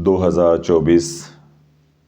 2024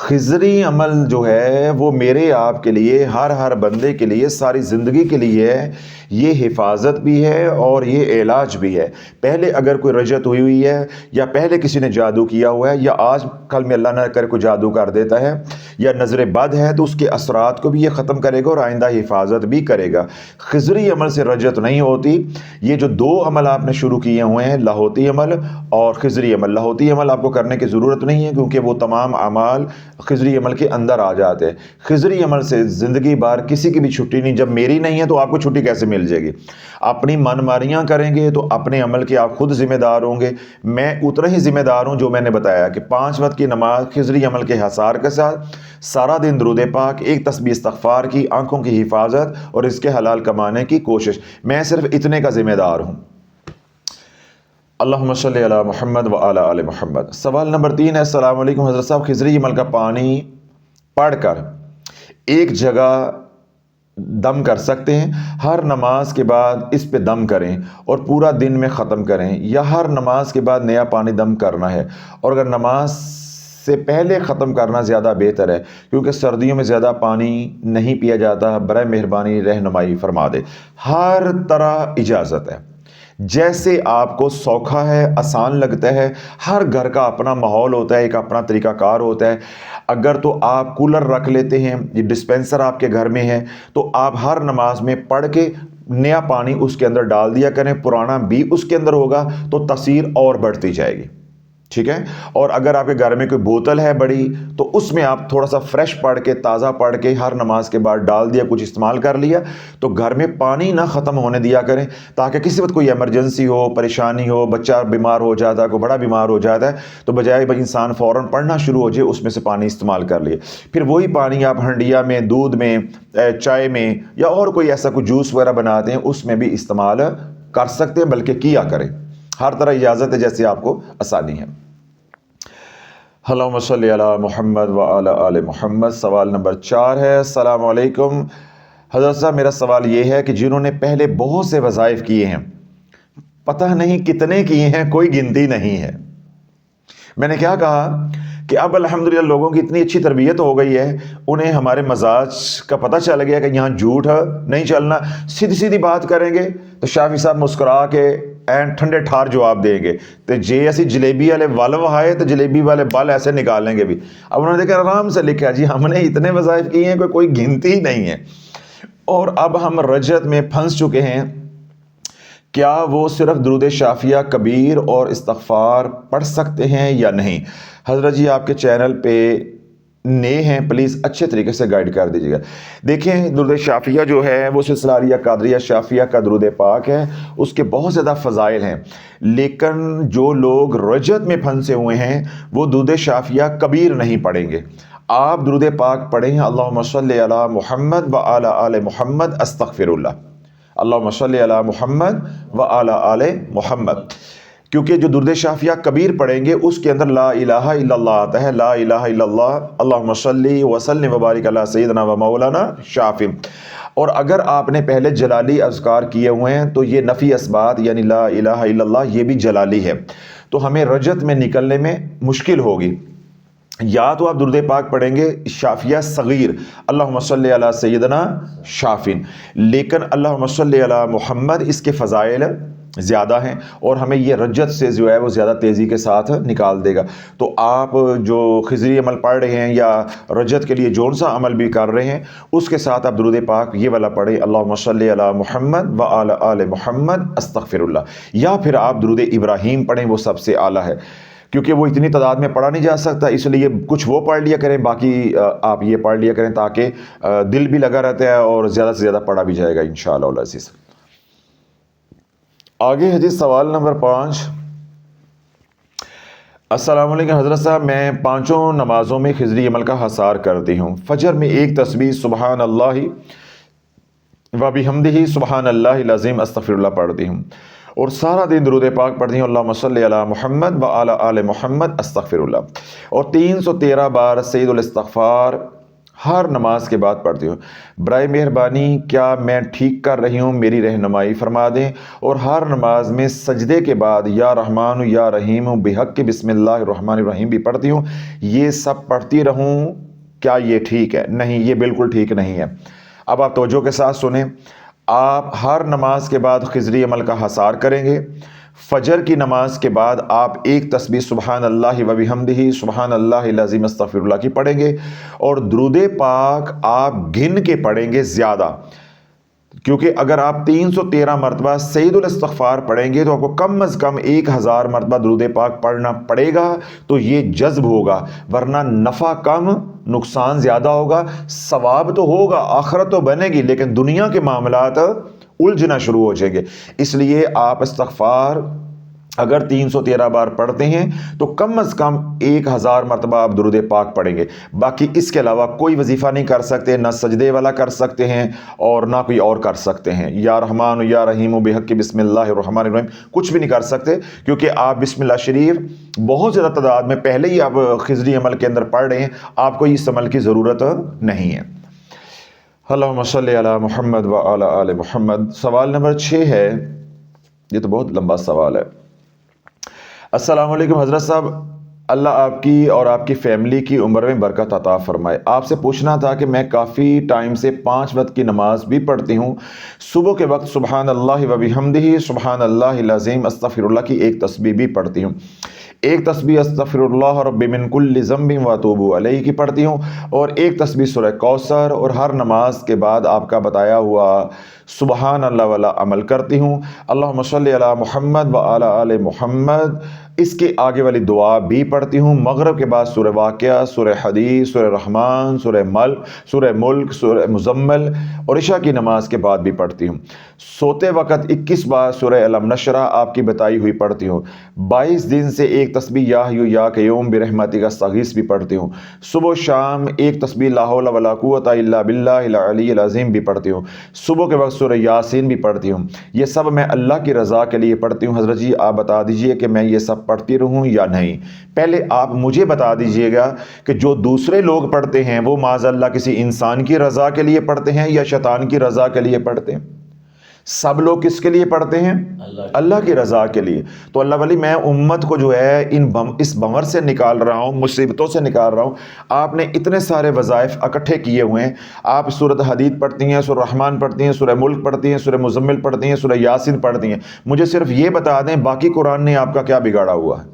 خضری عمل جو ہے وہ میرے آپ کے لیے، ہر بندے کے لیے، ساری زندگی کے لیے ہے، یہ حفاظت بھی ہے اور یہ علاج بھی ہے۔ پہلے اگر کوئی رجعت ہوئی ہے، یا پہلے کسی نے جادو کیا ہوا ہے، یا آج کل میں اللہ نہ کرے کوئی جادو کر دیتا ہے، یا نظر بد ہے، تو اس کے اثرات کو بھی یہ ختم کرے گا اور آئندہ حفاظت بھی کرے گا۔ خضری عمل سے رجعت نہیں ہوتی۔ یہ جو دو عمل آپ نے شروع کیے ہوئے ہیں، لاہوتی عمل اور خضری عمل، لاہوتی عمل آپ کو کرنے کی ضرورت نہیں ہے کیونکہ وہ تمام اعمال خضری عمل کے اندر آ جاتے ہیں۔ خضری عمل سے زندگی بھر کسی کی بھی چھٹی نہیں۔ جب میری نہیں ہے تو آپ کو چھٹی کیسے مل جائے گی؟ اپنی من ماریاں کریں گے تو اپنے عمل کے آپ خود ذمہ دار ہوں گے۔ میں اتنا ہی ذمہ دار ہوں جو میں نے بتایا کہ 5 وقت کی نماز خضری عمل کے حصار کے ساتھ، سارا دن درود پاک، ایک تسبیح استغفار کی، آنکھوں کی حفاظت اور اس کے حلال کمانے کی کوشش، میں صرف اتنے کا ذمہ دار ہوں۔ اللہم صلی علی محمد و علی آل محمد۔ سوال نمبر 3 ہے، السلام علیکم حضرت صاحب، خضری عمل کا پانی پڑھ کر ایک جگہ دم کر سکتے ہیں؟ ہر نماز کے بعد اس پہ دم کریں اور پورا دن میں ختم کریں، یا ہر نماز کے بعد نیا پانی دم کرنا ہے؟ اور اگر نماز سے پہلے ختم کرنا زیادہ بہتر ہے کیونکہ سردیوں میں زیادہ پانی نہیں پیا جاتا، برائے مہربانی رہنمائی فرما دے۔ ہر طرح اجازت ہے، جیسے آپ کو سوکھا ہے، آسان لگتا ہے۔ ہر گھر کا اپنا ماحول ہوتا ہے، ایک اپنا طریقہ کار ہوتا ہے۔ اگر تو آپ کولر رکھ لیتے ہیں، یہ ڈسپینسر آپ کے گھر میں ہے، تو آپ ہر نماز میں پڑھ کے نیا پانی اس کے اندر ڈال دیا کریں، پرانا بھی اس کے اندر ہوگا تو تاثیر اور بڑھتی جائے گی، ٹھیک ہے؟ اور اگر آپ کے گھر میں کوئی بوتل ہے بڑی، تو اس میں آپ تھوڑا سا فریش پڑھ کے، تازہ پڑھ کے ہر نماز کے بعد ڈال دیا، کچھ استعمال کر لیا، تو گھر میں پانی نہ ختم ہونے دیا کریں، تاکہ کسی وقت کوئی ایمرجنسی ہو، پریشانی ہو، بچہ بیمار ہو جاتا ہے، کوئی بڑا بیمار ہو جاتا ہے، تو بجائے انسان فوراً پڑھنا شروع ہو جائے، اس میں سے پانی استعمال کر لیے۔ پھر وہی پانی آپ ہنڈیا میں، دودھ میں، چائے میں، یا اور کوئی ایسا کوئی جوس وغیرہ بناتے ہیں، اس میں بھی استعمال کر سکتے ہیں، بلکہ کیا کریں۔ ہر طرح اجازت ہے، جیسے آپ کو آسانی ہے۔ اللہم صلی علی محمد و علی آل محمد۔ سوال نمبر 4 ہے، السلام علیکم حضرت صاحب، میرا سوال یہ ہے کہ جنہوں نے پہلے بہت سے وظائف کیے ہیں، پتہ نہیں کتنے کیے ہیں، کوئی گنتی نہیں ہے۔ میں نے کیا کہا کہ اب الحمدللہ لوگوں کی اتنی اچھی تربیت ہو گئی ہے، انہیں ہمارے مزاج کا پتہ چل گیا کہ یہاں جھوٹ نہیں چلنا، سیدھی سیدھی بات کریں گے تو شافی صاحب مسکرا کے این ٹھنڈے ٹھار جواب دیں گے، تو جے ایسی جلیبی والے ول وہائے تو جلیبی والے بل ایسے نکالیں گے بھی۔ اب انہوں نے دیکھا آرام سے لکھا، جی ہم نے اتنے وظائف کیے ہیں کہ کوئی گنتی ہی نہیں ہے۔ اور اب ہم رجعت میں پھنس چکے ہیں، کیا وہ صرف درود شافیہ کبیر اور استغفار پڑھ سکتے ہیں یا نہیں؟ حضرت جی آپ کے چینل پہ نئے ہیں، پلیز اچھے طریقے سے گائیڈ کر دیجیے گا۔ دیکھیں، درود شافیہ جو ہے وہ سلسلہ عالیہ قادریہ شافیہ کا درود پاک ہے، اس کے بہت زیادہ فضائل ہیں، لیکن جو لوگ رجعت میں پھنسے ہوئے ہیں وہ درود شافیہ کبیر نہیں پڑھیں گے۔ آپ درود پاک پڑھیں، اللہم صلی علی محمد و علی آل محمد استغفر اللہ، اللہم صلی علی محمد و علی آل محمد، کیونکہ جو درود شافیہ کبیر پڑھیں گے اس کے اندر لا الہ الا اللہ آتا ہے، لا الہ الا اللہ، اللہم صلی وسلم وبارک علی سیدنا و مولانا شافی۔ اور اگر آپ نے پہلے جلالی اذکار کیے ہوئے ہیں تو یہ نفی اثبات، یعنی لا الہ الا اللہ، یہ بھی جلالی ہے، تو ہمیں رجعت میں نکلنے میں مشکل ہوگی۔ یا تو آپ درود پاک پڑھیں گے شافیہ صغیر، اللہم صلی علی سیدنا شافین، لیکن اللہم صلی علی محمد اس کے فضائل زیادہ ہیں اور ہمیں یہ رجعت سے جو ہے وہ زیادہ تیزی کے ساتھ نکال دے گا۔ تو آپ جو خضری عمل پڑھ رہے ہیں یا رجعت کے لیے جون سا عمل بھی کر رہے ہیں، اس کے ساتھ آپ درود پاک یہ والا پڑھیں، اللہم صلی علی محمد و علی آل محمد استغفر اللہ، یا پھر آپ درود ابراہیم پڑھیں، وہ سب سے اعلیٰ ہے، کیونکہ وہ اتنی تعداد میں پڑھا نہیں جا سکتا، اس لیے کچھ وہ پڑھ لیا کریں، باقی آپ یہ پڑھ لیا کریں، تاکہ دل بھی لگا رہتا ہے اور زیادہ سے زیادہ پڑھا بھی جائے گا انشاءاللہ العزیز۔ آگے حدیث سوال نمبر 5، السلام علیکم حضرت صاحب، میں 5 نمازوں میں خضری عمل کا حصار کرتی ہوں۔ فجر میں ایک تسبیح سبحان اللہ و بحمدہ سبحان اللہ العظیم استغفر اللہ پڑھتی ہوں، اور سارا دن درود پاک پڑھتی ہوں، اللہم صلی علی محمد و علی آل محمد استغفر اللہ، اور 313 بار سید الاستغفار ہر نماز کے بعد پڑھتی ہوں۔ برائے مہربانی کیا میں ٹھیک کر رہی ہوں؟ میری رہنمائی فرما دیں۔ اور ہر نماز میں سجدے کے بعد یا رحمان یا رحیم بحق کے بسم اللہ الرحمن الرحیم بھی پڑھتی ہوں۔ یہ سب پڑھتی رہوں، کیا یہ ٹھیک ہے؟ نہیں، یہ بالکل ٹھیک نہیں ہے۔ اب آپ توجہ کے ساتھ سنیں۔ آپ ہر نماز کے بعد خضری عمل کا حصار کریں گے۔ فجر کی نماز کے بعد آپ ایک تسبیح سبحان اللہ و بحمدہ سبحان اللہ العظیم استغفر اللہ کی پڑھیں گے، اور درود پاک آپ گن کے پڑھیں گے زیادہ، کیونکہ اگر آپ 313 مرتبہ سید الاستغفار پڑھیں گے تو آپ کو کم از کم 1000 مرتبہ درود پاک پڑھنا پڑے گا، تو یہ جذب ہوگا، ورنہ نفع کم نقصان زیادہ ہوگا۔ ثواب تو ہوگا، آخرت تو بنے گی، لیکن دنیا کے معاملات الجھنا شروع ہو جائیں گے۔ اس لیے آپ استغفار اگر 313 بار پڑھتے ہیں تو کم از کم 1000 مرتبہ آپ درود پاک پڑھیں گے۔ باقی اس کے علاوہ کوئی وظیفہ نہیں کر سکتے، نہ سجدے والا کر سکتے ہیں اور نہ کوئی اور کر سکتے ہیں۔ یا رحمان یا رحیم بحق بسم اللہ الرحمن الرحیم کچھ بھی نہیں کر سکتے، کیونکہ آپ بسم اللہ شریف بہت زیادہ تعداد میں پہلے ہی آپ خضری عمل کے اندر پڑھ رہے ہیں، آپ کو اس عمل کی ضرورت نہیں ہے۔ اللہم صلی علی محمد و علی آل محمد۔ سوال نمبر 6 ہے، یہ تو بہت لمبا سوال ہے۔ السلام علیکم حضرت صاحب، اللہ آپ کی اور آپ کی فیملی کی عمر میں برکت عطا فرمائے۔ آپ سے پوچھنا تھا کہ میں کافی ٹائم سے 5 وقت کی نماز بھی پڑھتی ہوں۔ صبح کے وقت سبحان اللہ و بحمدہ سبحان اللہ العظیم استغفر اللہ کی ایک تسبیح بھی پڑھتی ہوں، ایک تسبیح استغفر اللہ رب من کل ذنب واتوب علیہ کی پڑھتی ہوں، اور ایک تسبیح سورہ کوثر، اور ہر نماز کے بعد آپ کا بتایا ہوا سبحان اللہ والا عمل کرتی ہوں۔ اللہم صلی علی محمد و علی آل محمد، اس کے آگے والی دعا بھی پڑھتی ہوں۔ مغرب کے بعد سورہ واقعہ، سورہ حدیث، سورہ رحمان، سورہ ملک، سورہ مزمل، اور عشاء کی نماز کے بعد بھی پڑھتی ہوں۔ سوتے وقت 21 بار سورہ علم نشرہ آپ کی بتائی ہوئی پڑھتی ہوں۔ 22 دن سے ایک تسبیح یا حیو یا قیوم برحمتک استغیث بھی پڑھتی ہوں۔ صبح و شام ایک تسبیح لا حول ولا قوت الا باللہ العلی العظیم بھی پڑھتی ہوں۔ صبح کے وقت سورہ یاسین بھی پڑھتی ہوں۔ یہ سب میں اللہ کی رضا کے لیے پڑھتی ہوں۔ حضرت جی آپ بتا دیجئے کہ میں یہ سب پڑھتی رہوں یا نہیں؟ پہلے آپ مجھے بتا دیجئے گا کہ جو دوسرے لوگ پڑھتے ہیں وہ معاذ اللہ کسی انسان کی رضا کے لیے پڑھتے ہیں یا شیطان کی رضا کے لیے پڑھتے ہیں؟ سب لوگ کس کے لیے پڑھتے ہیں؟ اللہ کی رضا کے لیے۔ تو اللہ ولی میں امت کو جو ہے اس بمر سے نکال رہا ہوں، مصیبتوں سے نکال رہا ہوں۔ آپ نے اتنے سارے وظائف اکٹھے کیے ہوئے ہیں، آپ سورۃ حدید پڑھتی ہیں، سورہ رحمان پڑھتی ہیں، سورہ ملک پڑھتی ہیں، سورہ مزمل پڑھتی ہیں، سورہ یاسین پڑھتی ہیں۔ مجھے صرف یہ بتا دیں باقی قرآن نے آپ کا کیا بگاڑا ہوا ہے،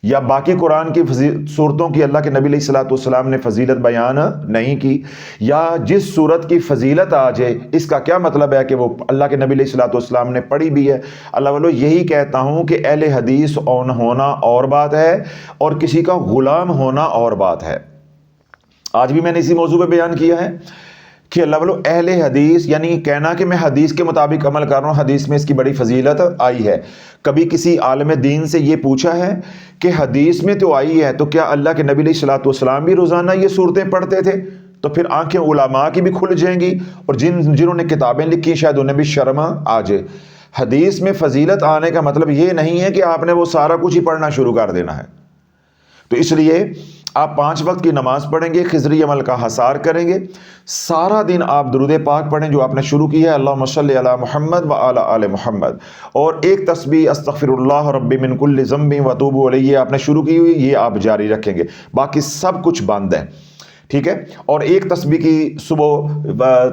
یا باقی قرآن کی صورتوں کی اللہ کے نبی علیہ الصلوۃ والسلام نے فضیلت بیان نہیں کی، یا جس صورت کی فضیلت آ جائے اس کا کیا مطلب ہے کہ وہ اللہ کے نبی علیہ الصلوۃ والسلام نے پڑھی بھی ہے؟ اللہ والو یہی کہتا ہوں کہ اہل حدیث ہونا اور بات ہے اور کسی کا غلام ہونا اور بات ہے۔ آج بھی میں نے اسی موضوع پہ بیان کیا ہے کہ اللہ والو اہل حدیث یعنی کہنا کہ میں حدیث کے مطابق عمل کر رہا ہوں، حدیث میں اس کی بڑی فضیلت آئی ہے۔ کبھی کسی عالم دین سے یہ پوچھا ہے کہ حدیث میں تو آئی ہے تو کیا اللہ کے نبی علیہ الصلوۃ والسلام بھی روزانہ یہ صورتیں پڑھتے تھے؟ تو پھر آنکھیں علماء کی بھی کھل جائیں گی، اور جنہوں نے کتابیں لکھی شاید انہیں بھی شرم آ جائے۔ حدیث میں فضیلت آنے کا مطلب یہ نہیں ہے کہ آپ نے وہ سارا کچھ ہی پڑھنا شروع کر دینا ہے۔ تو اس لیے آپ 5 وقت کی نماز پڑھیں گے، خضری عمل کا حصار کریں گے، سارا دن آپ درود پاک پڑھیں جو آپ نے شروع کی ہے، اللہم صلی علی محمد و علی آل محمد، اور ایک تسبیح استغفر اللہ رب من کل ذنب واتوب علیہ آپ نے شروع کی ہوئی، یہ آپ جاری رکھیں گے، باقی سب کچھ بند ہے، ٹھیک ہے؟ اور ایک تسبیح کی صبح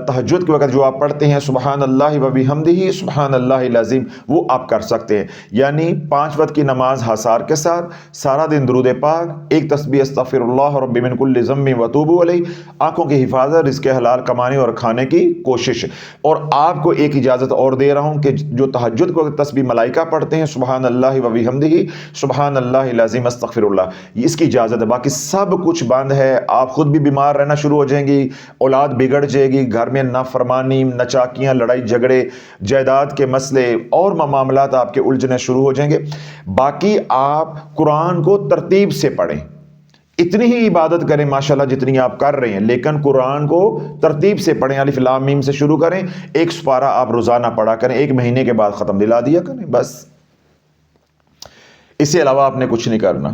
تہجد کے وقت جو آپ پڑھتے ہیں سبحان اللہ و بحمدہ سبحان اللہ العظیم، وہ آپ کر سکتے ہیں، یعنی 5 وقت کی نماز حصار کے ساتھ سارا دن درود پاک، ایک تسبیح استغفر اللہ رب من کل ذنب واتوب علیہ، آنکھوں کی حفاظت، رزق حلال کمانے اور کھانے کی کوشش۔ اور آپ کو ایک اجازت اور دے رہا ہوں کہ جو تہجد کو تسبیح ملائکہ پڑھتے ہیں سبحان اللہ و بحمدہ سبحان اللہ العظیم استغفر اللہ، اس کی اجازت ہے، باقی سب کچھ بند ہے۔ آپ خود بھی بیمار رہنا شروع ہو جائیں گی، اولاد بگڑ جائے گی، گھر میں نافرمانی، نچاکیاں، لڑائی جھگڑے، جائیداد کے مسئلے اور معاملات آپ کے الجھنے شروع ہو جائیں گے۔ باقی آپ قرآن کو ترتیب سے پڑھیں، اتنی ہی عبادت کریں ماشاءاللہ جتنی آپ کر رہے ہیں، لیکن قرآن کو ترتیب سے پڑھیں، الف لام میم سے شروع کریں، ایک سپارہ آپ روزانہ پڑھا کریں، 1 مہینے کے بعد ختم دلا دیا کریں، بس اس سے علاوہ آپ نے کچھ نہیں کرنا۔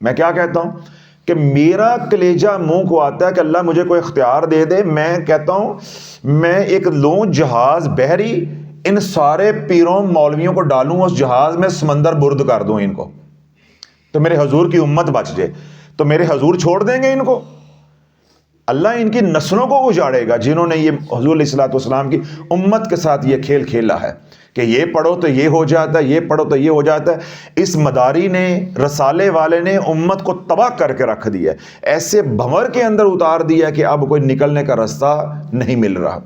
میں کیا کہتا ہوں کہ میرا کلیجہ منہ کو آتا ہے کہ اللہ مجھے کوئی اختیار دے دے، میں کہتا ہوں میں ایک لوں جہاز بحری، ان سارے پیروں مولویوں کو ڈالوں اس جہاز میں، سمندر برد کر دوں ان کو، تو میرے حضور کی امت بچ جائے۔ تو میرے حضور چھوڑ دیں گے ان کو؟ اللہ ان کی نسلوں کو اجاڑے گا جنہوں نے یہ حضور علیہ الصلوۃ والسلام کی امت کے ساتھ یہ کھیل کھیلا ہے کہ یہ پڑھو تو یہ ہو جاتا ہے، یہ پڑھو تو یہ ہو جاتا ہے۔ اس مداری نے، رسالے والے نے امت کو تباہ کر کے رکھ دیا، ایسے بھنور کے اندر اتار دیا کہ اب کوئی نکلنے کا راستہ نہیں مل رہا۔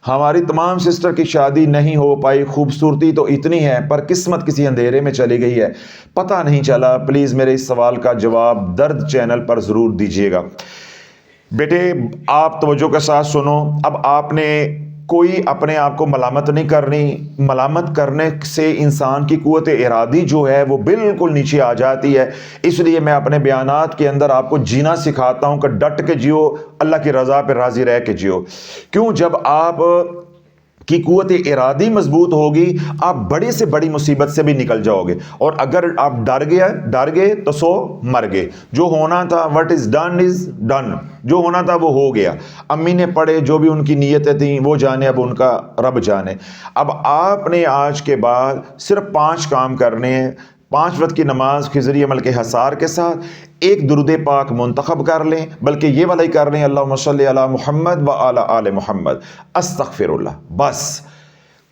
ہماری تمام سسٹر کی شادی نہیں ہو پائی، خوبصورتی تو اتنی ہے پر قسمت کسی اندھیرے میں چلی گئی ہے، پتہ نہیں چلا۔ پلیز میرے اس سوال کا جواب درد چینل پر ضرور دیجیے گا۔ بیٹے آپ توجہ کے ساتھ سنو، اب آپ نے کوئی اپنے آپ کو ملامت نہیں کرنی، ملامت کرنے سے انسان کی قوت ارادی جو ہے وہ بالکل نیچے آ جاتی ہے۔ اس لیے میں اپنے بیانات کے اندر آپ کو جینا سکھاتا ہوں کہ ڈٹ کے جیو، اللہ کی رضا پہ راضی رہ کے جیو۔ کیوں؟ جب آپ کی قوت ارادی مضبوط ہوگی آپ بڑی سے بڑی مصیبت سے بھی نکل جاؤ گے، اور اگر آپ ڈر گئے تو سو مر گئے۔ جو ہونا تھا what is done، جو ہونا تھا وہ ہو گیا۔ امی نے پڑھے، جو بھی ان کی نیتیں تھیں وہ جانے، اب ان کا رب جانے۔ اب آپ نے آج کے بعد صرف 5 کام کرنے ہیں۔ 5 وقت کی نماز خضری عمل کے حصار کے ساتھ، ایک درود پاک منتخب کر لیں، بلکہ یہ والا ہی کر لیں، اللہم صلی علی محمد و علی آل محمد، استغفر اللہ۔ بس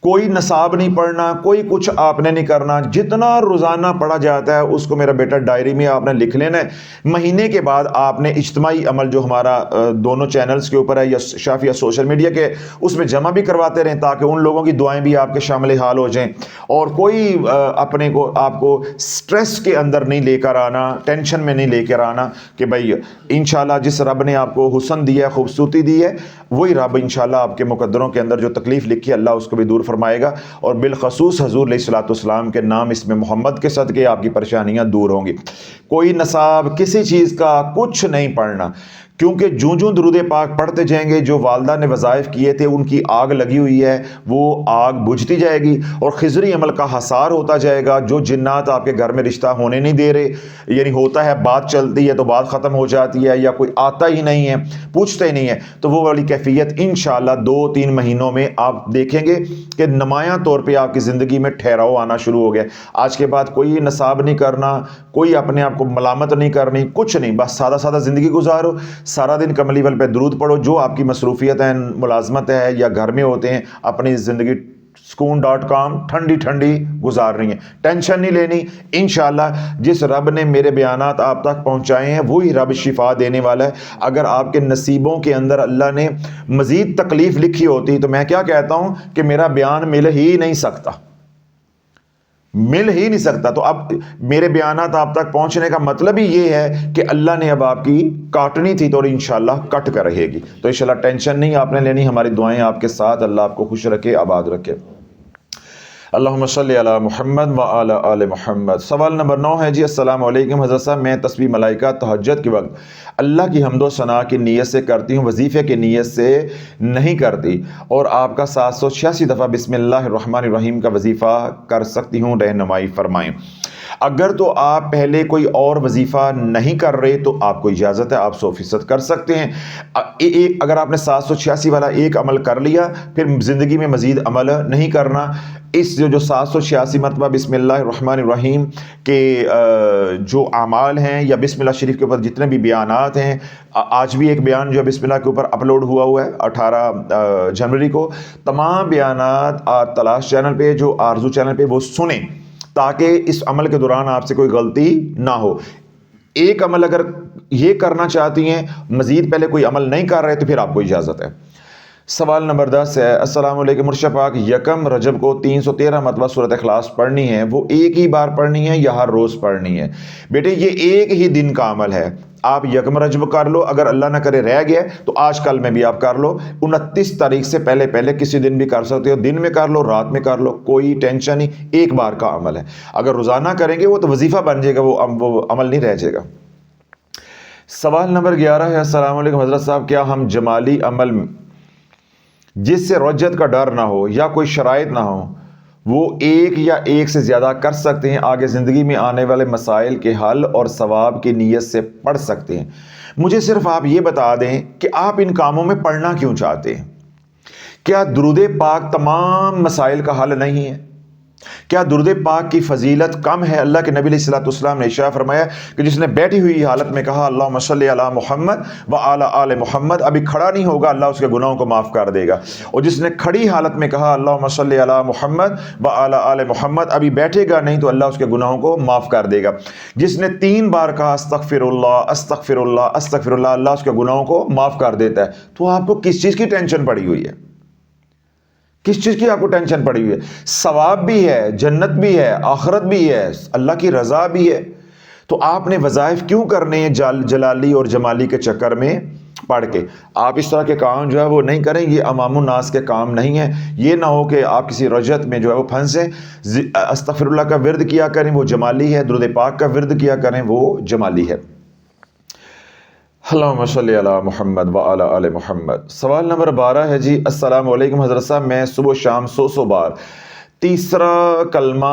کوئی نصاب نہیں پڑھنا، کوئی کچھ آپ نے نہیں کرنا، جتنا روزانہ پڑھا جاتا ہے اس کو میرا بیٹا ڈائری میں آپ نے لکھ لینا ہے۔ مہینے کے بعد آپ نے اجتماعی عمل جو ہمارا دونوں چینلز کے اوپر ہے یا شافیہ سوشل میڈیا کے، اس میں جمع بھی کرواتے رہیں تاکہ ان لوگوں کی دعائیں بھی آپ کے شامل حال ہو جائیں، اور کوئی اپنے کو آپ کو سٹریس کے اندر نہیں لے کر آنا، ٹینشن میں نہیں لے کر آنا کہ بھائی انشاءاللہ جس رب نے آپ کو حسن دیا ہے، خوبصورتی دی ہے، وہی رب انشاءاللہ آپ کے مقدروں کے اندر جو تکلیف لکھی ہے اللہ اس کو بھی دور فرمائے گا، اور بالخصوص حضور علیہ الصلوۃ والسلام کے نام اس میں محمد کے صدقے آپ کی پریشانیاں دور ہوں گی۔ کوئی نصاب کسی چیز کا کچھ نہیں پڑھنا، کیونکہ جوں درود پاک پڑھتے جائیں گے جو والدہ نے وظائف کیے تھے ان کی آگ لگی ہوئی ہے، وہ آگ بجھتی جائے گی اور خضری عمل کا حصار ہوتا جائے گا۔ جو جنات آپ کے گھر میں رشتہ ہونے نہیں دے رہے، یعنی ہوتا ہے بات چلتی ہے تو بات ختم ہو جاتی ہے، یا کوئی آتا ہی نہیں ہے، پوچھتے ہی نہیں ہے، تو وہ والی کیفیت انشاءاللہ 2-3 مہینوں میں آپ دیکھیں گے کہ نمایاں طور پہ آپ کی زندگی میں ٹھہراؤ آنا شروع ہو گیا۔ آج کے بعد کوئی نصاب نہیں کرنا، کوئی اپنے آپ کو ملامت نہیں کرنی، کچھ نہیں، بس سادہ سادہ زندگی گزارو، سارا دن کملی ول پہ درود پڑھو، جو آپ کی مصروفیت ہے، ملازمت ہے یا گھر میں ہوتے ہیں، اپنی زندگی سکون.com ٹھنڈی گزار رہی ہیں، ٹینشن نہیں لینی۔ انشاءاللہ جس رب نے میرے بیانات آپ تک پہنچائے ہیں وہی رب شفا دینے والا ہے۔ اگر آپ کے نصیبوں کے اندر اللہ نے مزید تکلیف لکھی ہوتی تو میں کیا کہتا ہوں کہ میرا بیان مل ہی نہیں سکتا، تو اب میرے بیانات آپ تک پہنچنے کا مطلب ہی یہ ہے کہ اللہ نے اب آپ کی کاٹنی تھی تو انشاءاللہ کٹ کر رہے گی۔ تو انشاءاللہ ٹینشن نہیں آپ نے لینی، ہماری دعائیں آپ کے ساتھ، اللہ آپ کو خوش رکھے، آباد رکھے۔ اللہم صلی علی محمد و علی آل محمد۔ سوال نمبر 9 ہے جی، السلام علیکم حضرت صاحب، میں تسبیح ملائکہ تہجد کے وقت اللہ کی حمد و ثنا کی نیت سے کرتی ہوں، وظیفے کی نیت سے نہیں کرتی، اور آپ کا 786 دفعہ بسم اللہ الرحمن الرحیم کا وظیفہ کر سکتی ہوں، رہنمائی فرمائیں۔ اگر تو آپ پہلے کوئی اور وظیفہ نہیں کر رہے تو آپ کو اجازت ہے، آپ 100% کر سکتے ہیں۔ اگر آپ نے 786 والا ایک عمل کر لیا پھر زندگی میں مزید عمل نہیں کرنا۔ اس جو 786 مرتبہ بسم اللہ الرحمن الرحیم کے جو اعمال ہیں یا بسم اللہ شریف کے اوپر جتنے بھی بیانات ہیں، آج بھی ایک بیان جو بسم اللہ کے اوپر اپلوڈ ہوا ہے 18 جنوری کو، تمام بیانات تلاش چینل پہ، جو آرزو چینل پہ، وہ سنیں تاکہ اس عمل کے دوران آپ سے کوئی غلطی نہ ہو۔ ایک عمل اگر یہ کرنا چاہتی ہیں، مزید پہلے کوئی عمل نہیں کر رہے تو پھر آپ کو اجازت ہے۔ سوال نمبر 10 ہے، السلام علیکم مرشد پاک، یکم رجب کو 313 مرتبہ سورۃ اخلاص پڑھنی ہے، وہ ایک ہی بار پڑھنی ہے یا ہر روز پڑھنی ہے؟ بیٹے یہ ایک ہی دن کا عمل ہے، آپ یکم رجب کر لو، اگر اللہ نہ کرے رہ گیا تو آج کل میں بھی آپ کر لو، 29 تاریخ سے پہلے کسی دن بھی کر سکتے ہو، دن میں کر لو، رات میں کر لو، کوئی ٹینشن نہیں، ایک بار کا عمل ہے۔ اگر روزانہ کریں گے وہ تو وظیفہ بن جائے گا، وہ عمل نہیں رہ جائے گا۔ سوال نمبر 11 ہے، السلام علیکم حضرت صاحب، کیا ہم جمالی عمل جس سے رجت کا ڈر نہ ہو یا کوئی شرائط نہ ہو وہ ایک یا ایک سے زیادہ کر سکتے ہیں، آگے زندگی میں آنے والے مسائل کے حل اور ثواب کی نیت سے پڑھ سکتے ہیں۔ مجھے صرف آپ یہ بتا دیں کہ آپ ان کاموں میں پڑھنا کیوں چاہتے ہیں؟ کیا درود پاک تمام مسائل کا حل نہیں ہے؟ کیا درود پاک کی فضیلت کم ہے؟ اللہ کے نبی علیہ الصلوۃ والسلام نے ارشاد فرمایا کہ جس نے بیٹھی ہوئی حالت میں کہا اللہم صلی علی محمد و علی آل محمد، ابھی کھڑا نہیں ہوگا، اللہ اس کے گناہوں کو معاف کر دے گا۔ اور جس نے کھڑی حالت میں کہا اللہم صلی علی محمد و علی آل محمد، ابھی بیٹھے گا نہیں تو اللہ اس کے گناہوں کو معاف کر دے گا۔ جس نے 3 بار کہا استغفر اللہ استغفر اللہ استغفر اللہ، اللہ اس کے گناہوں کو معاف کر دیتا ہے۔ تو آپ کو کس چیز کی ٹینشن پڑی ہوئی ہے؟ کس چیز کی آپ کو ٹینشن پڑی ہوئی ہے؟ ثواب بھی ہے، جنت بھی ہے، آخرت بھی ہے، اللہ کی رضا بھی ہے۔ تو آپ نے وظائف کیوں کرنے ہیں جلالی اور جمالی کے چکر میں پڑھ کے؟ آپ اس طرح کے کام جو ہے وہ نہیں کریں، یہ عوام الناس کے کام نہیں ہیں۔ یہ نہ ہو کہ آپ کسی رجت میں جو ہے وہ پھنسیں۔ استغفر اللہ کا ورد کیا کریں، وہ جمالی ہے، درود پاک کا ورد کیا کریں، وہ جمالی ہے۔ اللہم صلی علی محمد و علی آل محمد۔ سوال نمبر 12 ہے جی، السلام علیکم حضرت صاحب، میں صبح و شام 100 بار تیسرا کلمہ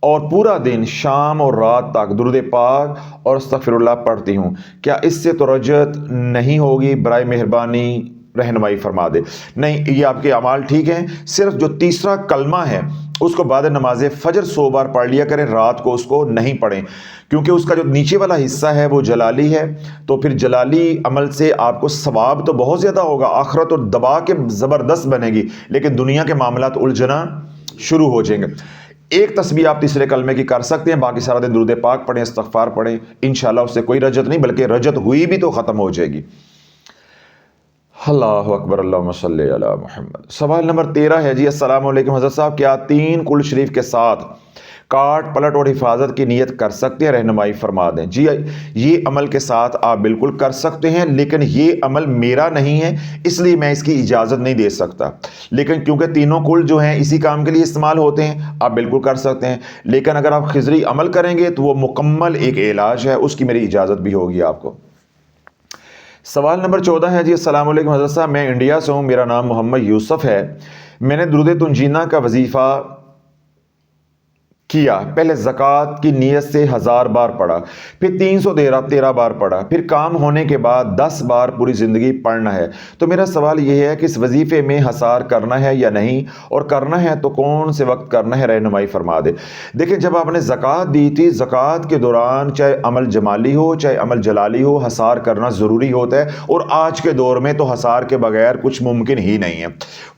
اور پورا دن شام اور رات تک درود پاک اور استغفر اللہ پڑھتی ہوں، کیا اس سے تو رجعت نہیں ہوگی؟ برائے مہربانی رہنمائی فرما دے۔ نہیں، یہ آپ کے اعمال ٹھیک ہیں، صرف جو تیسرا کلمہ ہے اس کو بعد نماز فجر 100 بار پڑھ لیا کریں، رات کو اس کو نہیں پڑھیں، کیونکہ اس کا جو نیچے والا حصہ ہے وہ جلالی ہے، تو پھر جلالی عمل سے آپ کو ثواب تو بہت زیادہ ہوگا، آخرت اور دبا کے زبردست بنے گی، لیکن دنیا کے معاملات الجھنا شروع ہو جائیں گے۔ ایک تسبیح آپ تیسرے کلمے کی کر سکتے ہیں، باقی سارا دن درود پاک پڑھیں، استغفار پڑھیں، انشاءاللہ اس سے کوئی رجعت نہیں، بلکہ رجعت ہوئی بھی تو ختم ہو جائے گی۔ اللہ اکبر، اللہم صلی علی محمد۔ سوال نمبر 13 ہے جی، السلام علیکم حضرت صاحب، کیا 3 کل شریف کے ساتھ کاٹ پلٹ اور حفاظت کی نیت کر سکتے ہیں؟ رہنمائی فرما دیں۔ جی، یہ عمل کے ساتھ آپ بالکل کر سکتے ہیں، لیکن یہ عمل میرا نہیں ہے، اس لیے میں اس کی اجازت نہیں دے سکتا، لیکن کیونکہ تینوں کل جو ہیں اسی کام کے لیے استعمال ہوتے ہیں، آپ بالکل کر سکتے ہیں، لیکن اگر آپ خضری عمل کریں گے تو وہ مکمل ایک علاج ہے، اس کی میری اجازت بھی ہوگی آپ کو۔ سوال نمبر 14 ہے جی، السلام علیکم حضرت صاحب، میں انڈیا سے ہوں، میرا نام محمد یوسف ہے، میں نے درود تنجینہ کا وظیفہ کیا، پہلے زکوٰۃ کی نیت سے 1000 بار پڑھا، پھر 313 بار پڑھا، پھر کام ہونے کے بعد 10 بار پوری زندگی پڑھنا ہے، تو میرا سوال یہ ہے کہ اس وظیفے میں حصار کرنا ہے یا نہیں، اور کرنا ہے تو کون سے وقت کرنا ہے؟ رہنمائی فرما دے۔ دیکھیں، جب آپ نے زکوٰۃ دی تھی، زکوٰۃ کے دوران چاہے عمل جمالی ہو چاہے عمل جلالی ہو، حصار کرنا ضروری ہوتا ہے، اور آج کے دور میں تو حصار کے بغیر کچھ ممکن ہی نہیں ہے،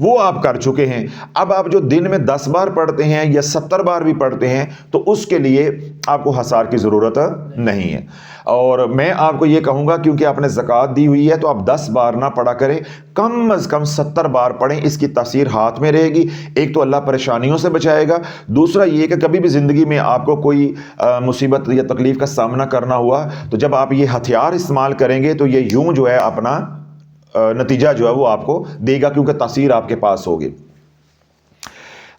وہ آپ کر چکے ہیں۔ اب آپ جو دن میں 10 بار پڑھتے ہیں یا 70 بار بھی پڑھتے ہیں تو اس کے لیے آپ کو حصار کی ضرورت نہیں ہے، اور میں آپ کو یہ کہوں گا کیونکہ آپ نے زکوٰۃ دی ہوئی ہے تو آپ 10 بار نہ پڑھا کریں، کم از کم 70 بار پڑھیں، اس کی تاثیر ہاتھ میں رہے گی۔ ایک تو اللہ پریشانیوں سے بچائے گا، دوسرا یہ کہ کبھی بھی زندگی میں آپ کو کوئی مصیبت یا تکلیف کا سامنا کرنا ہوا تو جب آپ یہ ہتھیار استعمال کریں گے تو یہ یوں جو ہے اپنا نتیجہ جو ہے وہ آپ کو دے گا، کیونکہ تاثیر آپ کے پاس ہوگی۔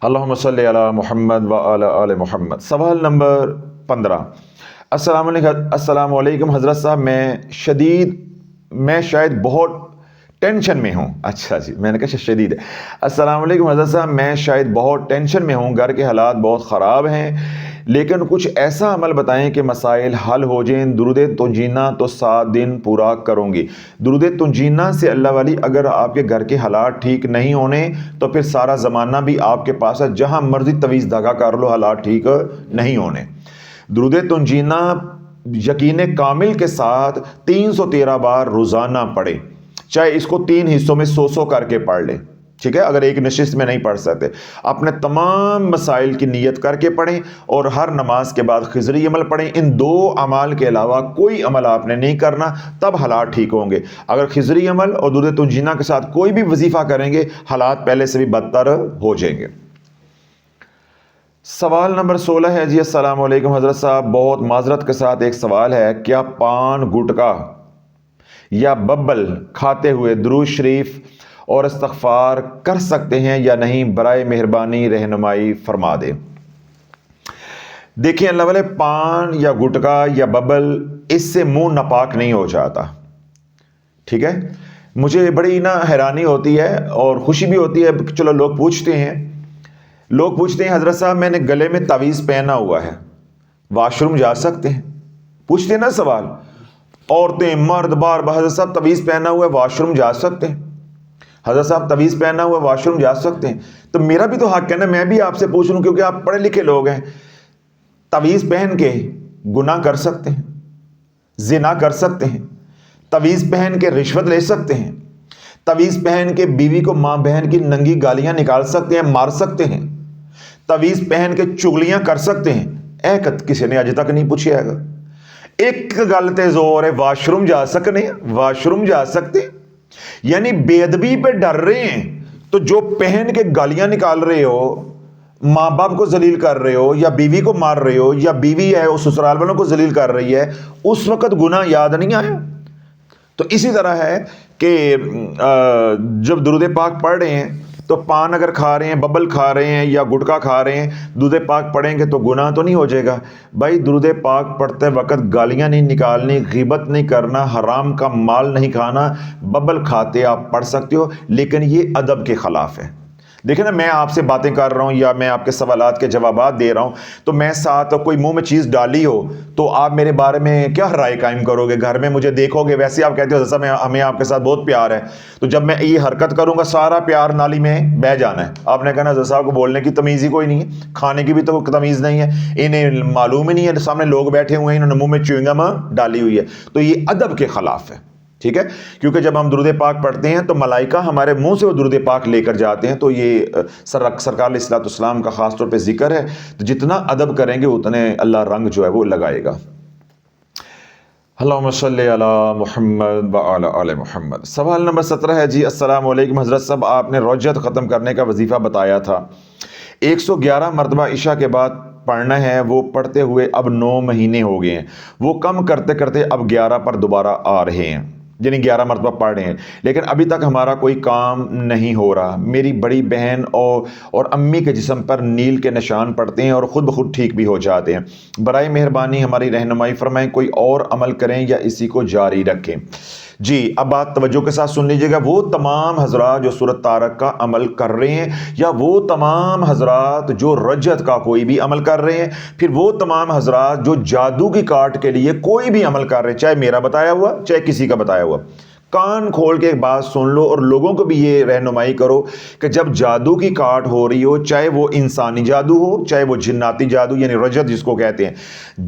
اللہم صلی علی محمد و علی آل محمد۔ سوال نمبر 15، السلام علیکم حضرت صاحب، میں شاید بہت ٹینشن میں ہوں۔ اچھا جی، میں نے کہا شدید ہے۔ السلام علیکم حضرت صاحب، میں شاید بہت ٹینشن میں ہوں، گھر کے حالات بہت خراب ہیں، لیکن کچھ ایسا عمل بتائیں کہ مسائل حل ہو جائیں۔ درود تنجینہ تو 7 دن پورا کروں گی۔ درود تنجینہ سے اللہ والی، اگر آپ کے گھر کے حالات ٹھیک نہیں ہونے تو پھر سارا زمانہ بھی آپ کے پاس ہے، جہاں مرضی تویز دھاگا کر لو، حالات ٹھیک نہیں ہونے۔ درود تنجینہ یقین کامل کے ساتھ 313 بار روزانہ پڑھیں، چاہے اس کو 3 حصوں میں 100 کر کے پڑھ لیں، ٹھیک ہے؟ اگر ایک نشست میں نہیں پڑھ سکتے، اپنے تمام مسائل کی نیت کر کے پڑھیں، اور ہر نماز کے بعد خضری عمل پڑھیں۔ ان 2 اعمال کے علاوہ کوئی عمل آپ نے نہیں کرنا، تب حالات ٹھیک ہوں گے۔ اگر خضری عمل اور درود تنجینہ کے ساتھ کوئی بھی وظیفہ کریں گے، حالات پہلے سے بھی بدتر ہو جائیں گے۔ سوال نمبر 16 ہے جی، السلام علیکم حضرت صاحب، بہت معذرت کے ساتھ ایک سوال ہے، کیا پان گٹکا یا ببل کھاتے ہوئے درود شریف اور استغفار کر سکتے ہیں یا نہیں؟ برائے مہربانی رہنمائی فرما دیں۔ دیکھیں اللہ والے، پان یا گٹکا یا ببل، اس سے منہ ناپاک نہیں ہو جاتا، ٹھیک ہے؟ مجھے بڑی حیرانی ہوتی ہے اور خوشی بھی ہوتی ہے، چلو لوگ پوچھتے ہیں، لوگ پوچھتے ہیں حضرت صاحب میں نے گلے میں تعویذ پہنا ہوا ہے، واش روم جا سکتے ہیں؟ پوچھتے ہیں نا سوال، عورتیں مرد بار بار، حضرت صاحب تعویذ پہنا ہوا ہے واش روم جا سکتے ہیں؟ حضرت صاحب تعویذ پہنا ہوا ہے واش روم جا سکتے ہیں؟ تو میرا بھی تو حق ہے نا، میں بھی آپ سے پوچھ لوں کیونکہ آپ پڑھے لکھے لوگ ہیں۔ تعویذ پہن کے گناہ کر سکتے ہیں، زنا کر سکتے ہیں، تعویذ پہن کے رشوت لے سکتے ہیں، تعویذ پہن کے بیوی کو ماں بہن کی ننگی گالیاں نکال سکتے ہیں، مار سکتے ہیں، تعویذ پہن کے چغلیاں کر سکتے ہیں۔ کسی نے اج تک نہیں پوچھا گا۔ ایک گل تے زور ہے، واش روم جا سکتے ہیں، واش روم جا سکتے ہیں، یعنی بے ادبی پہ ڈر رہے ہیں تو جو پہن کے گالیاں نکال رہے ہو، ماں باپ کو ذلیل کر رہے ہو، یا بیوی کو مار رہے ہو، یا بیوی ہے اس سسرال والوں کو ذلیل کر رہی ہے، اس وقت گناہ یاد نہیں آیا؟ تو اسی طرح ہے کہ جب درود پاک پڑھ رہے ہیں تو پان اگر کھا رہے ہیں، ببل کھا رہے ہیں یا گٹکا کھا رہے ہیں، درود پاک پڑھیں گے تو گناہ تو نہیں ہو جائے گا؟ بھائی درود پاک پڑھتے وقت گالیاں نہیں نکالنی، غیبت نہیں کرنا، حرام کا مال نہیں کھانا، ببل کھاتے آپ پڑھ سکتے ہو، لیکن یہ ادب کے خلاف ہے۔ دیکھیں نا، میں آپ سے باتیں کر رہا ہوں یا میں آپ کے سوالات کے جوابات دے رہا ہوں تو میں ساتھ کوئی منہ میں چیز ڈالی ہو تو آپ میرے بارے میں کیا رائے قائم کرو گے؟ گھر میں مجھے دیکھو گے، ویسے آپ کہتے ہو جیسا ہمیں آپ کے ساتھ بہت پیار ہے، تو جب میں یہ حرکت کروں گا سارا پیار نالی میں بہہ جانا ہے۔ آپ نے کہنا جیسا کو بولنے کی تمیز ہی کوئی نہیں ہے، کھانے کی بھی تو تمیز نہیں ہے، انہیں معلوم ہی نہیں ہے، سامنے لوگ بیٹھے ہوئے ہیں، انہوں نے منہ میں چیونگم ڈالی ہوئی ہے، تو یہ ادب کے خلاف ہے۔ ٹھیک ہے، کیونکہ جب ہم درود پاک پڑھتے ہیں تو ملائکہ ہمارے منہ سے وہ درود پاک لے کر جاتے ہیں، تو یہ سرکار علیہ الصلوۃ والسلام کا خاص طور پہ ذکر ہے، تو جتنا ادب کریں گے اتنے اللہ رنگ جو ہے وہ لگائے گا۔ اللہم صلی علی محمد وعلی آل محمد۔ سوال نمبر 17 ہے جی، السلام علیکم حضرت صاحب، آپ نے رجعت ختم کرنے کا وظیفہ بتایا تھا، 111 مرتبہ عشاء کے بعد پڑھنا ہے، وہ پڑھتے ہوئے اب 9 مہینے ہو گئے ہیں، وہ کم کرتے کرتے اب 11 پر دوبارہ آ رہے ہیں، یعنی 11 مرتبہ پڑھ رہے ہیں، لیکن ابھی تک ہمارا کوئی کام نہیں ہو رہا۔ میری بڑی بہن اور امی کے جسم پر نیل کے نشان پڑتے ہیں اور خود بخود ٹھیک بھی ہو جاتے ہیں، برائے مہربانی ہماری رہنمائی فرمائیں، کوئی اور عمل کریں یا اسی کو جاری رکھیں؟ جی، اب بات توجہ کے ساتھ سن لیجیے گا، وہ تمام حضرات جو سورۃ طارق کا عمل کر رہے ہیں، یا وہ تمام حضرات جو رجعت کا کوئی بھی عمل کر رہے ہیں، پھر وہ تمام حضرات جو جادو کی کاٹ کے لیے کوئی بھی عمل کر رہے ہیں، چاہے میرا بتایا ہوا چاہے کسی کا بتایا ہوا، کان کھول کے بات سن لو اور لوگوں کو بھی یہ رہنمائی کرو کہ جب جادو کی کاٹ ہو رہی ہو، چاہے وہ انسانی جادو ہو چاہے وہ جناتی جادو یعنی رجعت جس کو کہتے ہیں،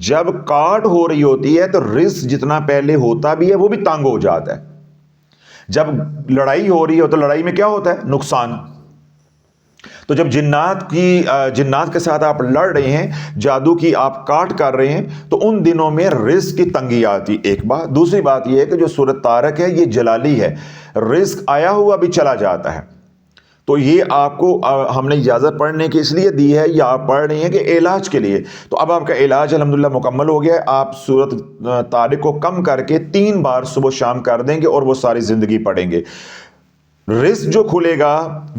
جب کاٹ ہو رہی ہوتی ہے تو رزق جتنا پہلے ہوتا بھی ہے وہ بھی تنگ ہو جاتا ہے۔ جب لڑائی ہو رہی ہو تو لڑائی میں کیا ہوتا ہے؟ نقصان۔ تو جب جنات کے ساتھ آپ لڑ رہے ہیں، جادو کی آپ کاٹ کر رہے ہیں، تو ان دنوں میں رزق کی تنگی آتی، ایک بات۔ دوسری بات یہ ہے کہ جو سورۃ طارق ہے یہ جلالی ہے، رزق آیا ہوا بھی چلا جاتا ہے، تو یہ آپ کو ہم نے اجازت پڑھنے کی اس لیے دی ہے، یا آپ پڑھ رہے ہیں کہ علاج کے لیے، تو اب آپ کا علاج الحمدللہ مکمل ہو گیا ہے۔ آپ سورۃ طارق کو کم کر کے 3 بار صبح شام کر دیں گے اور وہ ساری زندگی پڑھیں گے۔ رزق جو کھلے گا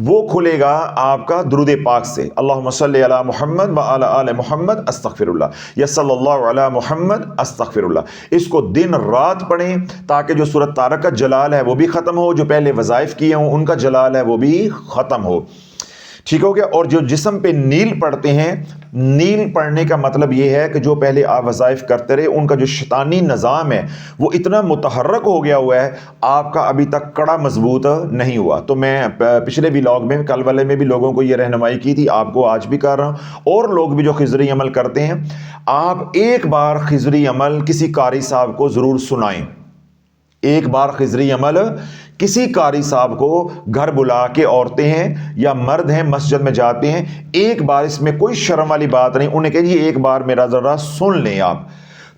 وہ کھلے گا آپ کا درود پاک سے، اللہم صلی علی محمد وعلی آل محمد استغفر اللہ، یا صلی اللہ علی محمد استغفر اللہ۔ اس کو دن رات پڑھیں تاکہ جو سورۃ طارق کا جلال ہے وہ بھی ختم ہو، جو پہلے وظائف کیے ہوں ان کا جلال ہے وہ بھی ختم ہو۔ ٹھیک ہو گیا؟ اور جو جسم پہ نیل پڑھتے ہیں، نیل پڑھنے کا مطلب یہ ہے کہ جو پہلے آپ وظائف کرتے رہے ان کا جو شیطانی نظام ہے وہ اتنا متحرک ہو گیا ہوا ہے، آپ کا ابھی تک کڑا مضبوط نہیں ہوا۔ تو میں پچھلے ولاگ میں، کل والے میں بھی لوگوں کو یہ رہنمائی کی تھی، آپ کو آج بھی کر رہا ہوں، اور لوگ بھی جو خضری عمل کرتے ہیں، آپ ایک بار خضری عمل کسی قاری صاحب کو ضرور سنائیں، ایک بار خضری عمل کسی قاری صاحب کو گھر بلا کے، عورتیں ہیں یا مرد ہیں مسجد میں جاتے ہیں، ایک بار، اس میں کوئی شرم والی بات نہیں، انہیں کہیے ایک بار میرا ذرا سن لیں آپ،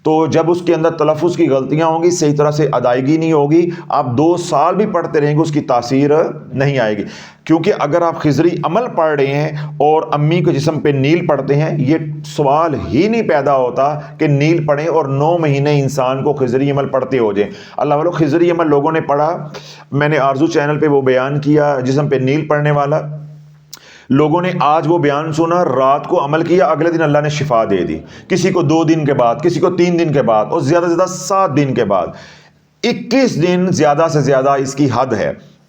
تو جب اس کے اندر تلفظ کی غلطیاں ہوں گی، صحیح طرح سے ادائیگی نہیں ہوگی، آپ 2 سال بھی پڑھتے رہیں گے اس کی تاثیر نہیں آئے گی، کیونکہ اگر آپ خضری عمل پڑھ رہے ہیں اور امی کے جسم پہ نیل پڑھتے ہیں، یہ سوال ہی نہیں پیدا ہوتا کہ نیل پڑھیں اور 9 مہینے انسان کو خضری عمل پڑھتے ہو جائیں۔ اللہ والو، خضری عمل لوگوں نے پڑھا، میں نے آرزو چینل پہ وہ بیان کیا جسم پہ نیل پڑھنے والا، لوگوں نے آج وہ بیان سنا، رات کو عمل کیا، اگلے دن اللہ نے شفا دے دی، کسی کو 2 دن کے بعد، کسی کو 3 دن کے بعد، اور زیادہ سے زیادہ 7 دن کے بعد، 21 دن زیادہ سے زیادہ اس کی حد ہے۔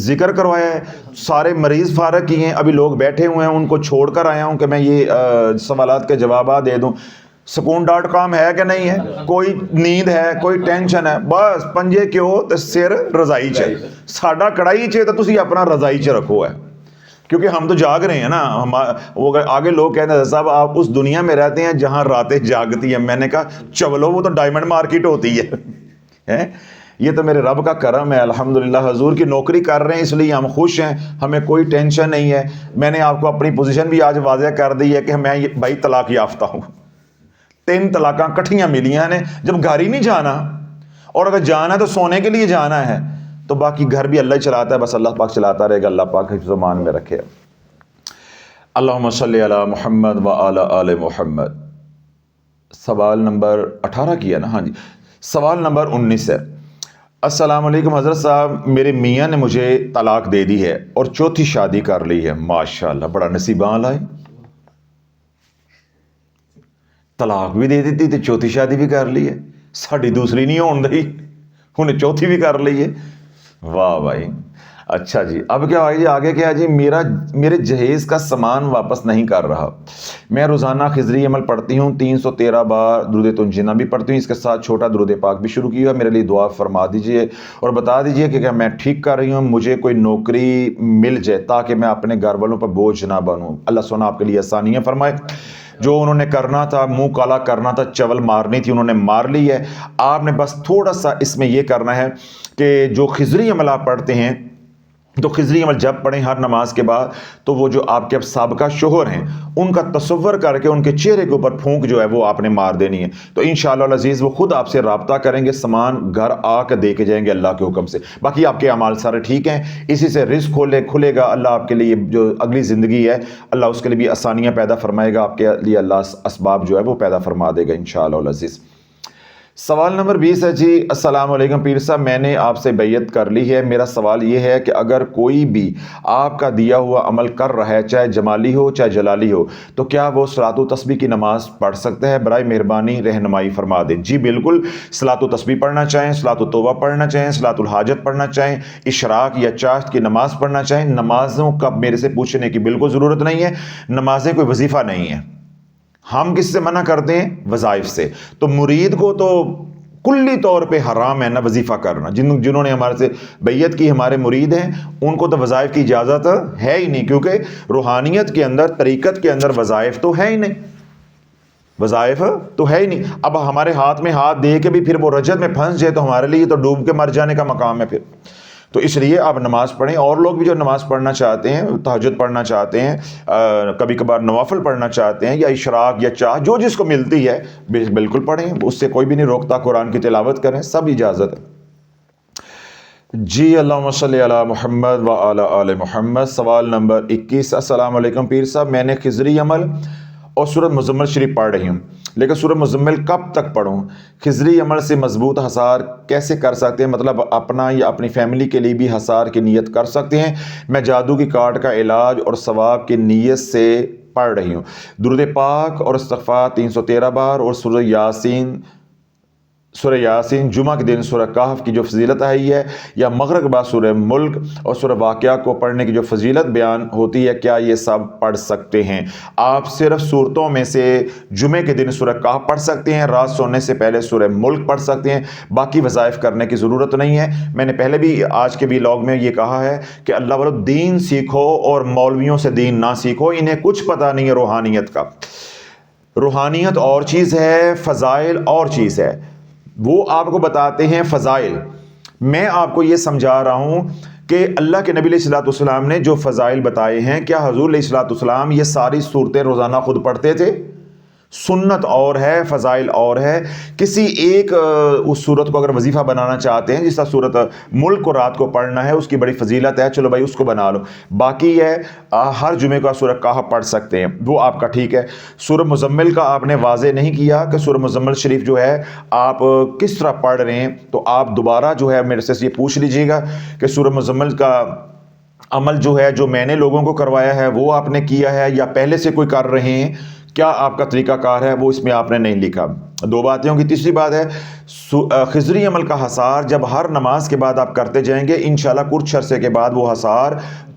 ذکر کروایا ہے, سارے مریض فارغ کیے ہیں, ابھی لوگ بیٹھے ہوئے ہیں, ان کو چھوڑ کر آیا ہوں کہ میں یہ سوالات کے جوابات دے دوں. سکون.com ہے کہ نہیں ہے, کوئی نیند ہے, کوئی ٹینشن ہے, بس پنجے کیوں تے سر رضائی چ, ساڈا کڑائی چ تے تسی اپنا رضائی چ رکھو ہے, کیونکہ ہم تو جاگ رہے ہیں نا. وہ آگے لوگ کہتے ہیں صاحب آپ اس دنیا میں رہتے ہیں جہاں راتیں جاگتی ہیں. میں نے کہا چلو وہ تو ڈائمنڈ مارکیٹ ہوتی ہے. یہ تو میرے رب کا کرم ہے, الحمدللہ حضور کی نوکری کر رہے ہیں اس لیے ہم خوش ہیں, ہمیں کوئی ٹینشن نہیں ہے. میں نے آپ کو اپنی پوزیشن بھی آج واضح کر دی ہے کہ میں بھائی طلاق یافتہ ہوں. 3 طلاقاں کٹھیاں ملیاں نے, جب گھر ہی نہیں جانا, اور اگر جانا ہے تو سونے کے لیے جانا ہے, تو باقی گھر بھی اللہ ہی چلاتا ہے, بس اللہ پاک چلاتا رہے گا, اللہ پاک حفظ و امان میں رکھے. اللہم صلی علی محمد و علی آل محمد. سوال نمبر 18 کیا نا, ہاں جی. سوال نمبر 19 ہے. السلام علیکم حضرت صاحب, میرے میاں نے مجھے طلاق دے دی ہے اور چوتھی شادی کر لی ہے. ماشاءاللہ, بڑا نصیباں لائے, طلاق بھی دے دیتی تو چوتھی شادی بھی کر لی ہے. ساڑی دوسری نہیں ہون دی, انہیں چوتھی بھی کر لی ہے. واہ بھائی, اچھا جی. اب کیا آئی جی, آگے کیا جی, میرے جہیز کا سامان واپس نہیں کر رہا. میں روزانہ خضری عمل پڑھتی ہوں, 313 بار درود تنجینہ بھی پڑھتی ہوں, اس کے ساتھ چھوٹا درود پاک بھی شروع کیا. میرے لیے دعا فرما دیجئے اور بتا دیجئے کہ کیا میں ٹھیک کر رہی ہوں, مجھے کوئی نوکری مل جائے تاکہ میں اپنے گھر والوں پر بوجھ نہ بنوں. اللہ سونا آپ کے لیے آسانیاں فرمائے. جو انہوں نے کرنا تھا, منہ کالا کرنا تھا, چول مارنی تھی, انہوں نے مار لی ہے. آپ نے بس تھوڑا سا اس میں یہ کرنا ہے کہ جو خضری عمل آپ پڑھتے ہیں, تو خضری عمل جب پڑھیں ہر نماز کے بعد, تو وہ جو آپ کے سابقہ شوہر ہیں ان کا تصور کر کے ان کے چہرے کے اوپر پھونک جو ہے وہ آپ نے مار دینی ہے. تو انشاءاللہ العزیز وہ خود آپ سے رابطہ کریں گے, سامان گھر آ کے دے کے جائیں گے اللہ کے حکم سے. باقی آپ کے اعمال سارے ٹھیک ہیں, اسی سے رزق کھلے گا. اللہ آپ کے لیے جو اگلی زندگی ہے اللہ اس کے لیے بھی آسانیاں پیدا فرمائے گا, آپ کے لیے اللہ اسباب جو ہے وہ پیدا فرما دے گا انشاءاللہ العزیز. سوال نمبر 20 ہے جی. السلام علیکم پیر صاحب, میں نے آپ سے بیعت کر لی ہے. میرا سوال یہ ہے کہ اگر کوئی بھی آپ کا دیا ہوا عمل کر رہا ہے, چاہے جمالی ہو چاہے جلالی ہو, تو کیا وہ صلاۃ و تسبیح کی نماز پڑھ سکتا ہے؟ برائے مہربانی رہنمائی فرما دیں. جی بالکل, صلاۃ و تسبیح پڑھنا چاہیں, صلاۃ و توبہ پڑھنا چاہیں, صلاۃ الحاجت پڑھنا چاہیں, اشراق یا چاشت کی نماز پڑھنا چاہیں, نمازوں کا میرے سے پوچھنے کی بالکل ضرورت نہیں ہے. نمازیں کوئی وظیفہ نہیں ہے. ہم کس سے منع کرتے ہیں؟ وظائف سے. تو مرید کو تو کلی طور پہ حرام ہے نا وظیفہ کرنا. جنہوں نے ہمارے سے بیعت کی, ہمارے مرید ہیں, ان کو تو وظائف کی اجازت ہے ہی نہیں, کیونکہ روحانیت کے اندر, طریقت کے اندر وظائف تو ہے ہی نہیں, وظائف تو ہے ہی نہیں. اب ہمارے ہاتھ میں ہاتھ دے کے بھی پھر وہ رجت میں پھنس جائے تو ہمارے لیے تو ڈوب کے مر جانے کا مقام ہے پھر. تو اس لیے آپ نماز پڑھیں. اور لوگ بھی جو نماز پڑھنا چاہتے ہیں, تہجد پڑھنا چاہتے ہیں, کبھی کبھار نوافل پڑھنا چاہتے ہیں, یا اشراق یا چاہ, جو جس کو ملتی ہے بالکل پڑھیں, اس سے کوئی بھی نہیں روکتا. قرآن کی تلاوت کریں, سب اجازت ہے. جی اللہم صلی علی محمد و علی آل محمد. سوال نمبر 21. السلام علیکم پیر صاحب, میں نے خضری عمل اور سورۃ مزمل شریف پڑھ رہی ہوں, لیکن سورۃ مزمل کب تک پڑھوں؟ خضری عمل سے مضبوط حصار کیسے کر سکتے ہیں؟ مطلب اپنا یا اپنی فیملی کے لیے بھی حصار کی نیت کر سکتے ہیں. میں جادو کی کاٹ کا علاج اور ثواب کی نیت سے پڑھ رہی ہوں. درود پاک اور استغفار 313 بار, اور سورہ یاسین جمعہ کے دن سورہ کہف کی جو فضیلت آئی ہے, یا مغرب کے بعد سورہ ملک اور سورہ واقعہ کو پڑھنے کی جو فضیلت بیان ہوتی ہے, کیا یہ سب پڑھ سکتے ہیں؟ آپ صرف صورتوں میں سے جمعے کے دن سورہ کہف پڑھ سکتے ہیں, رات سونے سے پہلے سورہ ملک پڑھ سکتے ہیں, باقی وظائف کرنے کی ضرورت نہیں ہے. میں نے پہلے بھی آج کے ویلاگ میں یہ کہا ہے کہ اللہ والو دین سیکھو اور مولویوں سے دین نہ سیکھو, انہیں کچھ پتہ نہیں ہے روحانیت کا. روحانیت اور چیز ہے, فضائل اور چیز ہے. وہ آپ کو بتاتے ہیں فضائل, میں آپ کو یہ سمجھا رہا ہوں کہ اللہ کے نبی علیہ الصلوۃ والسلام نے جو فضائل بتائے ہیں, کیا حضور علیہ الصلوۃ والسلام یہ ساری صورتیں روزانہ خود پڑھتے تھے؟ سنت اور ہے, فضائل اور ہے. کسی ایک اس صورت کو اگر وظیفہ بنانا چاہتے ہیں, جس طرح صورت ملک کو رات کو پڑھنا ہے, اس کی بڑی فضیلت ہے, چلو بھائی اس کو بنا لو. باقی ہے ہر جمعے کا سورہ کہف پڑھ سکتے ہیں, وہ آپ کا ٹھیک ہے. سورہ مزمل کا آپ نے واضح نہیں کیا کہ سورہ مزمل شریف جو ہے آپ کس طرح پڑھ رہے ہیں, تو آپ دوبارہ جو ہے میرے سے یہ پوچھ لیجیے گا کہ سورہ مزمل کا عمل جو ہے, جو میں نے لوگوں کو کروایا ہے وہ آپ نے کیا ہے, یا پہلے سے کوئی کر رہے ہیں, کیا آپ کا طریقہ کار ہے، وہ اس میں آپ نے نہیں لکھا. 2 باتیں ہوں گی. تیسری بات ہے خضری عمل کا حصار جب ہر نماز کے بعد آپ کرتے جائیں گے، انشاءاللہ کچھ عرصے کے بعد وہ حصار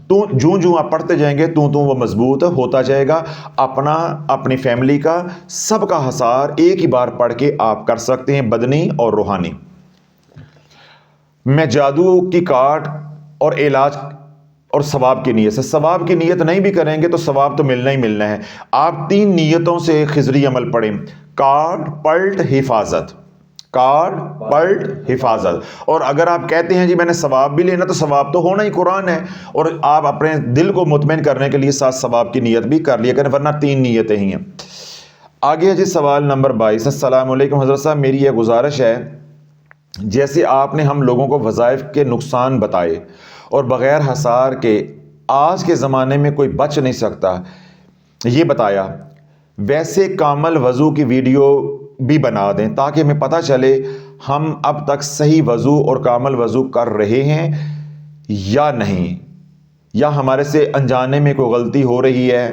جوں آپ پڑھتے جائیں گے وہ مضبوط ہوتا جائے گا. اپنی فیملی کا سب کا حصار ایک ہی بار پڑھ کے آپ کر سکتے ہیں، بدنی اور روحانی. میں جادو کی کاٹ اور علاج اور ثواب کی نیت سے، ثواب کی نیت نہیں بھی کریں گے تو ثواب تو ملنا ہی ملنا ہے. آپ 3 نیتوں سے خضری عمل پڑھیں: کاٹ، پلٹ، حفاظت. کاٹ، پلٹ، حفاظت. اور اگر آپ کہتے ہیں جی میں نے ثواب بھی لینا، تو ثواب تو ہونا ہی قرآن ہے، اور آپ اپنے دل کو مطمئن کرنے کے لیے ساتھ ثواب کی نیت بھی کر لیا کریں، ورنہ 3 نیتیں ہی ہیں. آگے ہے جی سوال نمبر 22. السلام علیکم حضرت صاحب، میری یہ گزارش ہے، جیسے آپ نے ہم لوگوں کو وظائف کے نقصان بتائے اور بغیر حصار کے آج کے زمانے میں کوئی بچ نہیں سکتا یہ بتایا، ویسے کامل وضو کی ویڈیو بھی بنا دیں تاکہ ہمیں پتہ چلے ہم اب تک صحیح وضو اور کامل وضو کر رہے ہیں یا نہیں، یا ہمارے سے انجانے میں کوئی غلطی ہو رہی ہے،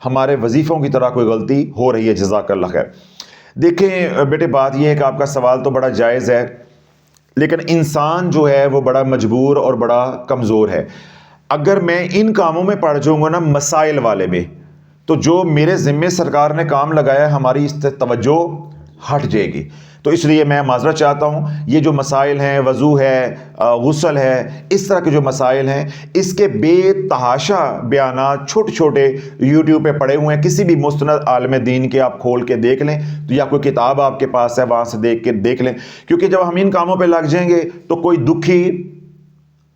ہمارے وظیفوں کی طرح کوئی غلطی ہو رہی ہے. جزاک اللہ خیر. دیکھیں بیٹے، بات یہ ہے کہ آپ کا سوال تو بڑا جائز ہے، لیکن انسان جو ہے وہ بڑا مجبور اور بڑا کمزور ہے. اگر میں ان کاموں میں پڑ جاؤں گا نا، مسائل والے میں، تو جو میرے ذمے سرکار نے کام لگایا ہے ہماری اس سے توجہ ہٹ جائے گی. تو اس لیے میں معذرت چاہتا ہوں. یہ جو مسائل ہیں، وضو ہے، غسل ہے، اس طرح کے جو مسائل ہیں، اس کے بے تحاشا بیانات چھوٹے چھوٹے یوٹیوب پہ پڑے ہوئے ہیں. کسی بھی مستند عالم دین کے آپ کھول کے دیکھ لیں، تو یا کوئی کتاب آپ کے پاس ہے وہاں سے دیکھ کے دیکھ لیں. کیونکہ جب ہم ان کاموں پہ لگ جائیں گے تو کوئی دکھی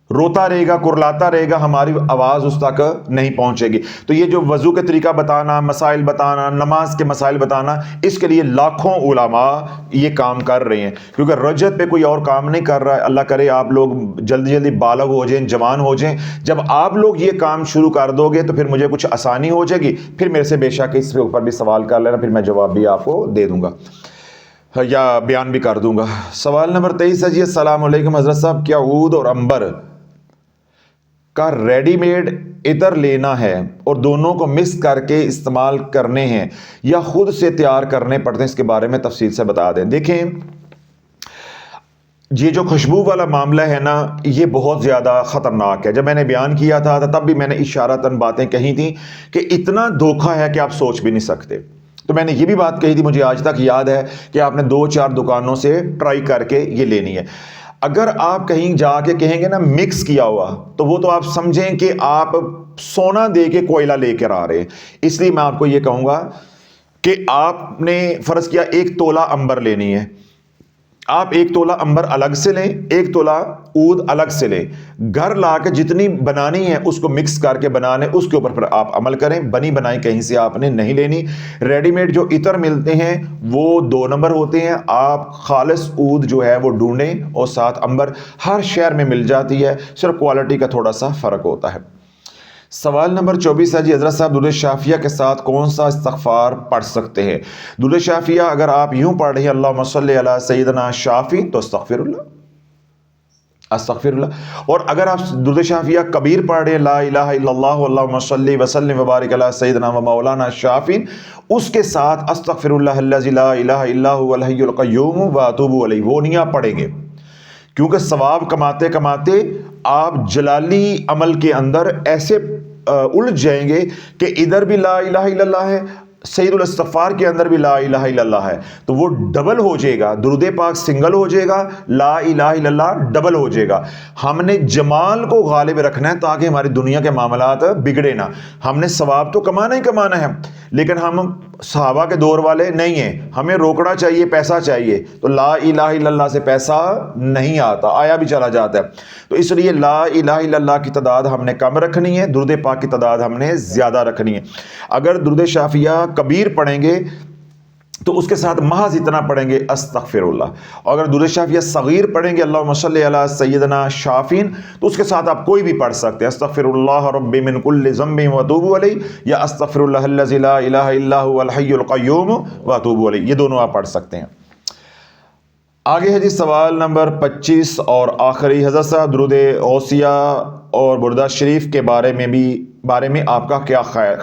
روتا رہے گا، کرلاتا رہے گا، ہماری آواز اس تک نہیں پہنچے گی. تو یہ جو وضو کے طریقہ بتانا، مسائل بتانا، نماز کے مسائل بتانا، اس کے لیے لاکھوں علماء یہ کام کر رہے ہیں. کیونکہ رجعت پہ کوئی اور کام نہیں کر رہا ہے. اللہ کرے آپ لوگ جلدی جلدی بالغ ہو جائیں، جوان ہو جائیں. جب آپ لوگ یہ کام شروع کر دو گے تو پھر مجھے کچھ آسانی ہو جائے گی. پھر میرے سے بے شک اس کے اوپر بھی سوال کر لینا، پھر میں جواب بھی آپ کو دے دوں گا یا بیان بھی کر دوں گا. سوال نمبر 23 ہے جی. السلام علیکم حضرت صاحب، کیا عود اور عنبر کا ریڈی میڈ عطر لینا ہے اور دونوں کو مکس کر کے استعمال کرنے ہیں یا خود سے تیار کرنے پڑتے ہیں؟ اس کے بارے میں تفصیل سے بتا دیں. دیکھیں، یہ جو خوشبو والا معاملہ ہے نا، یہ بہت زیادہ خطرناک ہے. جب میں نے بیان کیا تھا تب بھی میں نے اشارتاً باتیں کہی تھیں کہ اتنا دھوکہ ہے کہ آپ سوچ بھی نہیں سکتے. تو میں نے یہ بھی بات کہی تھی، مجھے آج تک یاد ہے، کہ آپ نے 2-4 دکانوں سے ٹرائی کر کے یہ لینی ہے. اگر آپ کہیں جا کے کہیں گے نا مکس کیا ہوا، تو وہ تو آپ سمجھیں کہ آپ سونا دے کے کوئلہ لے کر آ رہے ہیں. اس لیے میں آپ کو یہ کہوں گا کہ آپ نے فرض کیا 1 تولہ عنبر لینی ہے، آپ 1 تولہ عنبر الگ سے لیں، 1 تولہ عود الگ سے لیں. گھر لا کے جتنی بنانی ہے اس کو مکس کر کے بنا لیں، اس کے اوپر پھر آپ عمل کریں. بنی بنائی کہیں سے آپ نے نہیں لینی. ریڈی میڈ جو عطر ملتے ہیں وہ 2 نمبر ہوتے ہیں. آپ خالص عود جو ہے وہ ڈھونڈیں، اور ساتھ عنبر ہر شہر میں مل جاتی ہے، صرف کوالٹی کا تھوڑا سا فرق ہوتا ہے. سوال نمبر 24 ہے جی. حضرت صاحب، درود شافیہ کے ساتھ کون سا استغفار پڑھ سکتے ہیں؟ درود شافیہ اگر آپ یوں پڑھ رہے ہیں اللہم صلی علی سیدنا شافی، تو استغفر اللہ، استغفر اللہ. اور اگر آپ درود شافیہ کبیر پڑھ رہے ہیں لا الہ الا اللہ اللہم صلی وسلم وبارک علی سیدنا و مولانا شافی، اس کے ساتھ استغفر اللہ الذی لا الہ الا هو الحی القیوم واتوب الیہ، وہ نہیں آپ پڑھیں گے. کیونکہ ثواب کماتے کماتے آپ جلالی عمل کے اندر ایسے الجھ جائیں گے کہ ادھر بھی لا الہ الا اللہ ہے، سید الاستغفار کے اندر بھی لا الہ الا اللہ ہے، تو وہ ڈبل ہو جائے گا. درود پاک سنگل ہو جائے گا، لا الہ الا اللہ ڈبل ہو جائے گا. ہم نے جمال کو غالب رکھنا ہے تاکہ ہماری دنیا کے معاملات بگڑے نہ. ہم نے ثواب تو کمانا ہی کمانا ہے، لیکن ہم صحابہ کے دور والے نہیں ہیں. ہمیں روکڑا چاہیے، پیسہ چاہیے. تو لا الہ الا اللہ سے پیسہ نہیں آتا، آیا بھی چلا جاتا ہے. تو اس لیے لا الہ الا اللہ کی تعداد ہم نے کم رکھنی ہے، درود پاک کی تعداد ہم نے زیادہ رکھنی ہے. اگر درود شافیہ کبیر پڑھیں گے تو اس کے ساتھ محض اتنا پڑھیں گے استغفر اللہ. اور اگر درود شافیہ صغیر پڑھیں گے اللہم صلی علی سیدنا شافین، تو اس کے ساتھ آپ کوئی بھی پڑھ سکتے ہیں، استغفر اللہ ربی من کل ذنب واتوب الیہ، یا استغفر اللہ الذی لا الہ الا هو الحی القیوم واتوب الیہ. یہ دونوں آپ پڑھ سکتے ہیں. آگے ہے جی سوال نمبر 25 اور آخری. حضرت صاحب، درود غوثیہ اور بردہ شریف کے بارے میں آپ کا کیا خیال؟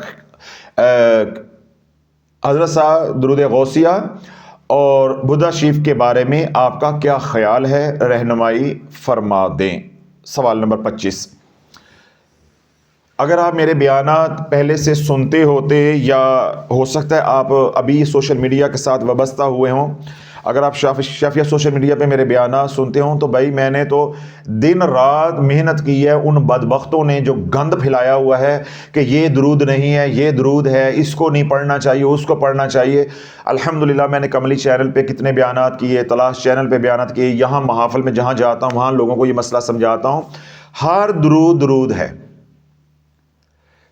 حضرت صاحب درود غوثیہ اور بردہ شریف کے بارے میں آپ کا کیا خیال ہے، رہنمائی فرما دیں۔ سوال نمبر 25، اگر آپ میرے بیانات پہلے سے سنتے ہوتے یا ہو سکتا ہے آپ ابھی سوشل میڈیا کے ساتھ وابستہ ہوئے ہوں، اگر آپ شافیہ سوشل میڈیا پہ میرے بیانات سنتے ہوں تو بھائی میں نے تو دن رات محنت کی ہے ان بدبختوں نے جو گند پھیلایا ہوا ہے کہ یہ درود نہیں ہے، یہ درود ہے، اس کو نہیں پڑھنا چاہیے، اس کو پڑھنا چاہیے۔ الحمدللہ میں نے کملی چینل پہ کتنے بیانات کیے، تلاش چینل پہ بیانات کیے، یہاں محافل میں جہاں جاتا ہوں وہاں لوگوں کو یہ مسئلہ سمجھاتا ہوں۔ ہر درود درود ہے،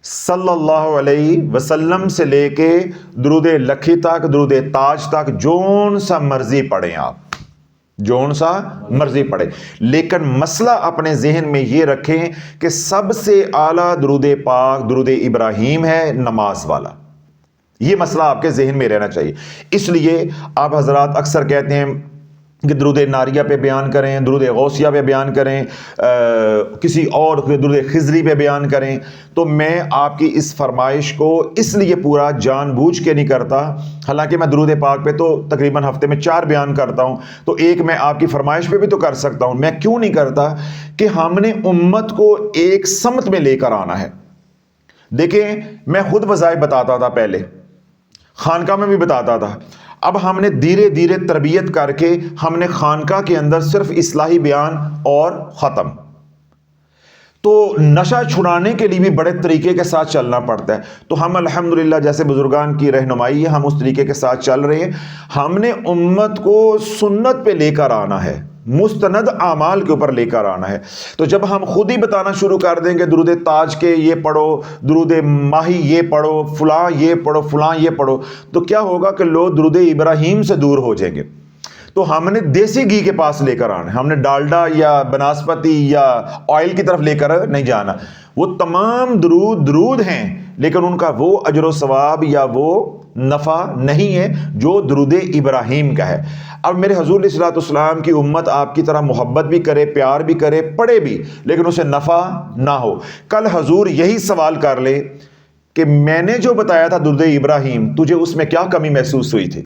صلی اللہ علیہ وسلم سے لے کے درود لکھی تک، درود تاج تک، جون سا مرضی پڑھیں، آپ جون سا مرضی پڑھیں، لیکن مسئلہ اپنے ذہن میں یہ رکھیں کہ سب سے اعلیٰ درود پاک درود ابراہیم ہے، نماز والا۔ یہ مسئلہ آپ کے ذہن میں رہنا چاہیے۔ اس لیے آپ حضرات اکثر کہتے ہیں کہ درود ناریہ پہ بیان کریں، درود غوثیہ پہ بیان کریں، کسی اور درود خضری پہ بیان کریں، تو میں آپ کی اس فرمائش کو اس لیے پورا جان بوجھ کے نہیں کرتا، حالانکہ میں درود پاک پہ تو تقریباً ہفتے میں 4 بیان کرتا ہوں، تو ایک میں آپ کی فرمائش پہ بھی تو کر سکتا ہوں۔ میں کیوں نہیں کرتا کہ ہم نے امت کو ایک سمت میں لے کر آنا ہے۔ دیکھیں میں خود وظائف بتاتا تھا، پہلے خانقاہ میں بھی بتاتا تھا، اب ہم نے دھیرے دھیرے تربیت کر کے ہم نے خانقاہ کے اندر صرف اصلاحی بیان اور ختم۔ تو نشہ چھڑانے کے لیے بھی بڑے طریقے کے ساتھ چلنا پڑتا ہے، تو ہم الحمدللہ جیسے بزرگان کی رہنمائی ہے ہم اس طریقے کے ساتھ چل رہے ہیں۔ ہم نے امت کو سنت پہ لے کر آنا ہے، مستند اعمال کے اوپر لے کر آنا ہے۔ تو جب ہم خود ہی بتانا شروع کر دیں گے درود تاج کے یہ پڑھو، درود ماہی یہ پڑھو، فلاں یہ پڑھو، فلاں یہ پڑھو، تو کیا ہوگا کہ لوگ درود ابراہیم سے دور ہو جائیں گے۔ تو ہم نے دیسی گھی کے پاس لے کر آنا ہے، ہم نے ڈالڈا یا بناسپتی یا آئل کی طرف لے کر نہیں جانا۔ وہ تمام درود درود ہیں، لیکن ان کا وہ اجر و ثواب یا وہ نفع نہیں ہے جو درود ابراہیم کا ہے۔ اب میرے حضور علیہ الصلوۃ والسلام کی امت آپ کی طرح محبت بھی کرے، پیار بھی کرے، پڑھے بھی، لیکن اسے نفع نہ ہو۔ کل حضور یہی سوال کر لے کہ میں نے جو بتایا تھا درود ابراہیم، تجھے اس میں کیا کمی محسوس ہوئی تھی؟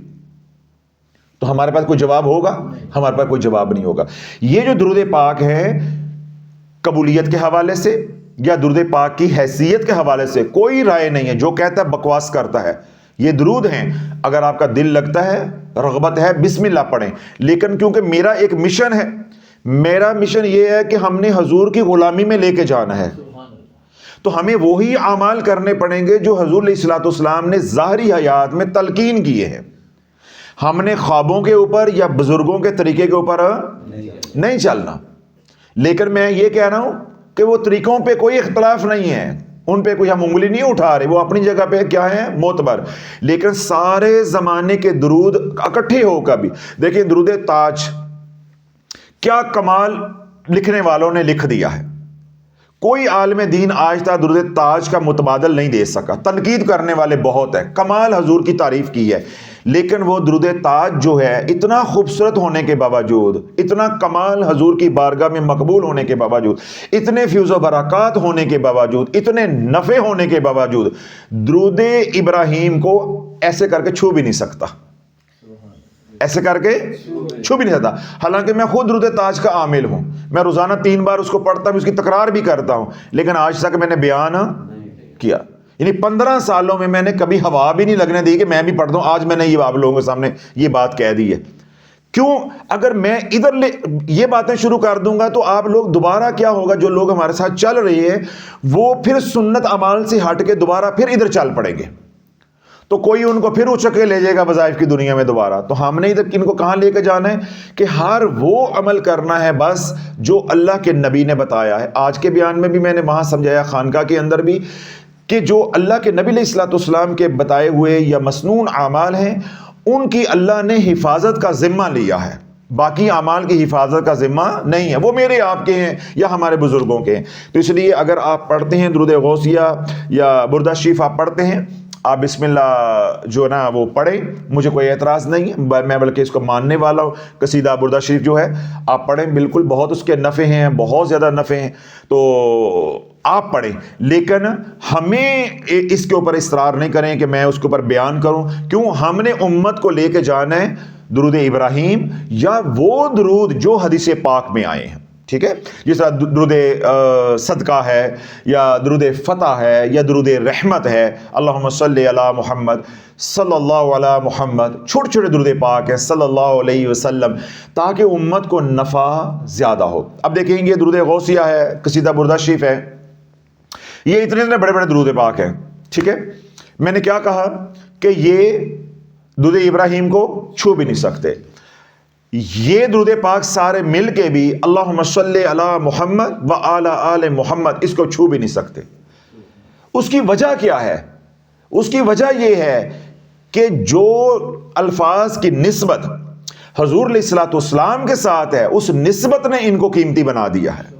تو ہمارے پاس کوئی جواب ہوگا؟ ہمارے پاس کوئی جواب نہیں ہوگا۔ یہ جو درود پاک ہے قبولیت کے حوالے سے یا درود پاک کی حیثیت کے حوالے سے کوئی رائے نہیں ہے، جو کہتا ہے بکواس کرتا ہے۔ یہ درود ہیں، اگر آپ کا دل لگتا ہے، رغبت ہے، بسم اللہ پڑھیں، لیکن کیونکہ میرا ایک مشن ہے، میرا مشن یہ ہے کہ ہم نے حضور کی غلامی میں لے کے جانا ہے، تو ہمیں وہی اعمال کرنے پڑیں گے جو حضور علیہ الصلوۃ والسلام نے ظاہری حیات میں تلقین کیے ہیں۔ ہم نے خوابوں کے اوپر یا بزرگوں کے طریقے کے اوپر نہیں چلنا، لیکن میں یہ کہہ رہا ہوں کہ وہ طریقوں پہ کوئی اختلاف نہیں ہے، ان پہ کوئی ہم انگلی نہیں اٹھا رہے، وہ اپنی جگہ پہ کیا ہے، معتبر، لیکن سارے زمانے کے درود اکٹھے ہو کر بھی دیکھیں، درود تاج کیا کمال لکھنے والوں نے لکھ دیا ہے، کوئی عالم دین آج تک درود تاج کا متبادل نہیں دے سکا، تنقید کرنے والے بہت ہیں، کمال حضور کی تعریف کی ہے، لیکن وہ درود تاج جو ہے اتنا خوبصورت ہونے کے باوجود، اتنا کمال حضور کی بارگاہ میں مقبول ہونے کے باوجود، اتنے فیض و برکات ہونے کے باوجود، اتنے نفع ہونے کے باوجود، درود ابراہیم کو ایسے کر کے چھو بھی نہیں سکتا، ایسے کر کے چھو بھی نہیں سکتا۔ حالانکہ میں خود درود تاج کا عامل ہوں، میں روزانہ 3 بار اس کو پڑھتا ہوں، اس کی تکرار بھی کرتا ہوں، لیکن آج تک میں نے بیان کیا، یعنی 15 سالوں میں نے کبھی ہوا بھی نہیں لگنے دی کہ میں بھی پڑھ دوں۔ آج میں نے یہ آپ لوگوں کے سامنے یہ بات کہہ دی ہے۔ کیوں؟ اگر میں ادھر یہ باتیں شروع کر دوں گا تو آپ لوگ دوبارہ کیا ہوگا، جو لوگ ہمارے ساتھ چل رہے ہیں وہ پھر سنت اعمال سے ہٹ کے دوبارہ پھر ادھر چل پڑیں گے، تو کوئی ان کو پھر اچک کے لے جائے گا وظائف کی دنیا میں دوبارہ۔ تو ہم نے ادھر ان کو کہاں لے کے جانا ہے کہ ہر وہ عمل کرنا ہے بس جو اللہ کے نبی نے بتایا ہے۔ آج کے بیان میں بھی میں نے وہاں سمجھایا، خانقاہ کے اندر بھی، کہ جو اللہ کے نبی علیہ الصلوۃ والسلام کے بتائے ہوئے یا مسنون اعمال ہیں ان کی اللہ نے حفاظت کا ذمہ لیا ہے، باقی اعمال کی حفاظت کا ذمہ نہیں ہے، وہ میرے آپ کے ہیں یا ہمارے بزرگوں کے ہیں۔ تو اس لیے اگر آپ پڑھتے ہیں درود غوثیہ یا بردہ شریف آپ پڑھتے ہیں، آپ بسم اللہ جو ہے نا وہ پڑھیں, مجھے کوئی اعتراض نہیں ہے, میں بلکہ اس کو ماننے والا ہوں. قصیدہ بردہ شریف جو ہے آپ پڑھیں, بالکل بہت اس کے نفع ہیں, بہت زیادہ نفع ہیں, تو آپ پڑھیں. لیکن ہمیں اس کے اوپر اصرار نہیں کریں کہ میں اس کے اوپر بیان کروں. کیوں؟ ہم نے امت کو لے کے جانا ہے درود ابراہیم یا وہ درود جو حدیث پاک میں آئے ہیں. ٹھیک ہے, جس طرح درود صدقہ ہے, یا درود فتح ہے, یا درود رحمت ہے, اللہم صلی علی محمد, صلی اللہ علی محمد, چھوٹے چھوٹے درود پاک ہیں صلی اللہ علیہ وسلم, تاکہ امت کو نفع زیادہ ہو. اب دیکھیں گے درود غوثیہ ہے, قصیدہ بردہ شریف ہے, یہ اتنے بڑے بڑے درود پاک ہیں. ٹھیک ہے, میں نے کیا کہا کہ یہ درود ابراہیم کو چھو بھی نہیں سکتے. یہ درود پاک سارے مل کے بھی اللہم صلی علی محمد و آل آل محمد اس کو چھو بھی نہیں سکتے. اس کی وجہ کیا ہے؟ اس کی وجہ یہ ہے کہ جو الفاظ کی نسبت حضور علیہ الصلوۃ والسلام کے ساتھ ہے, اس نسبت نے ان کو قیمتی بنا دیا ہے.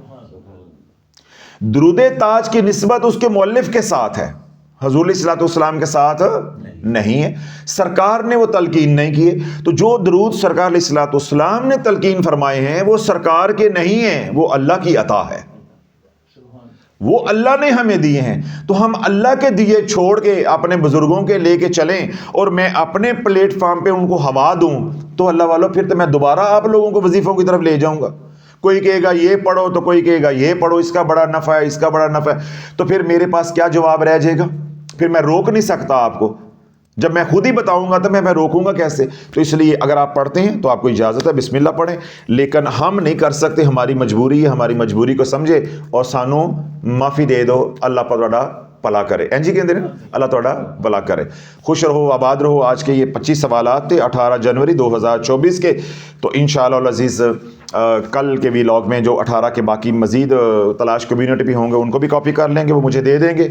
درود تاج کی نسبت اس کے مؤلف کے ساتھ ہے, حضور علیہ الصلوۃ والسلام کے ساتھ نہیں ہے. سرکار نے وہ تلقین نہیں کیے. تو جو درود سرکار علیہ الصلوۃ والسلام نے تلقین فرمائے ہیں وہ سرکار کے نہیں ہیں, وہ اللہ کی عطا ہے, وہ اللہ نے ہمیں دیے ہیں. تو ہم اللہ کے دیے چھوڑ کے اپنے بزرگوں کے لے کے چلیں اور میں اپنے پلیٹ فارم پہ ان کو ہوا دوں, تو اللہ والو پھر تو میں دوبارہ آپ لوگوں کو وظیفوں کی طرف لے جاؤں گا. کوئی کہے گا یہ پڑھو, تو کوئی کہے گا یہ پڑھو, اس کا بڑا نفع ہے, اس کا بڑا نفع ہے. تو پھر میرے پاس کیا جواب رہ جائے گا؟ پھر میں روک نہیں سکتا آپ کو. جب میں خود ہی بتاؤں گا تو میں روکوں گا کیسے؟ تو اس لیے اگر آپ پڑھتے ہیں تو آپ کو اجازت ہے, بسم اللہ پڑھیں, لیکن ہم نہیں کر سکتے, ہماری مجبوری ہے. ہماری مجبوری کو سمجھے اور سانو معافی دے دو. اللہ پاک بھلا کرے. جی کہتے ہیں اللہ تعالیٰ بھلا کرے. خوش رہو, آباد رہو. آج کے یہ 25 سوالات تھے 18 جنوری 2024 کے. تو انشاءاللہ العزیز کل کے ویلاگ میں جو 18 کے باقی مزید تلاش کمیونٹی بھی ہوں گے ان کو بھی کاپی کر لیں گے, وہ مجھے دے دیں گے.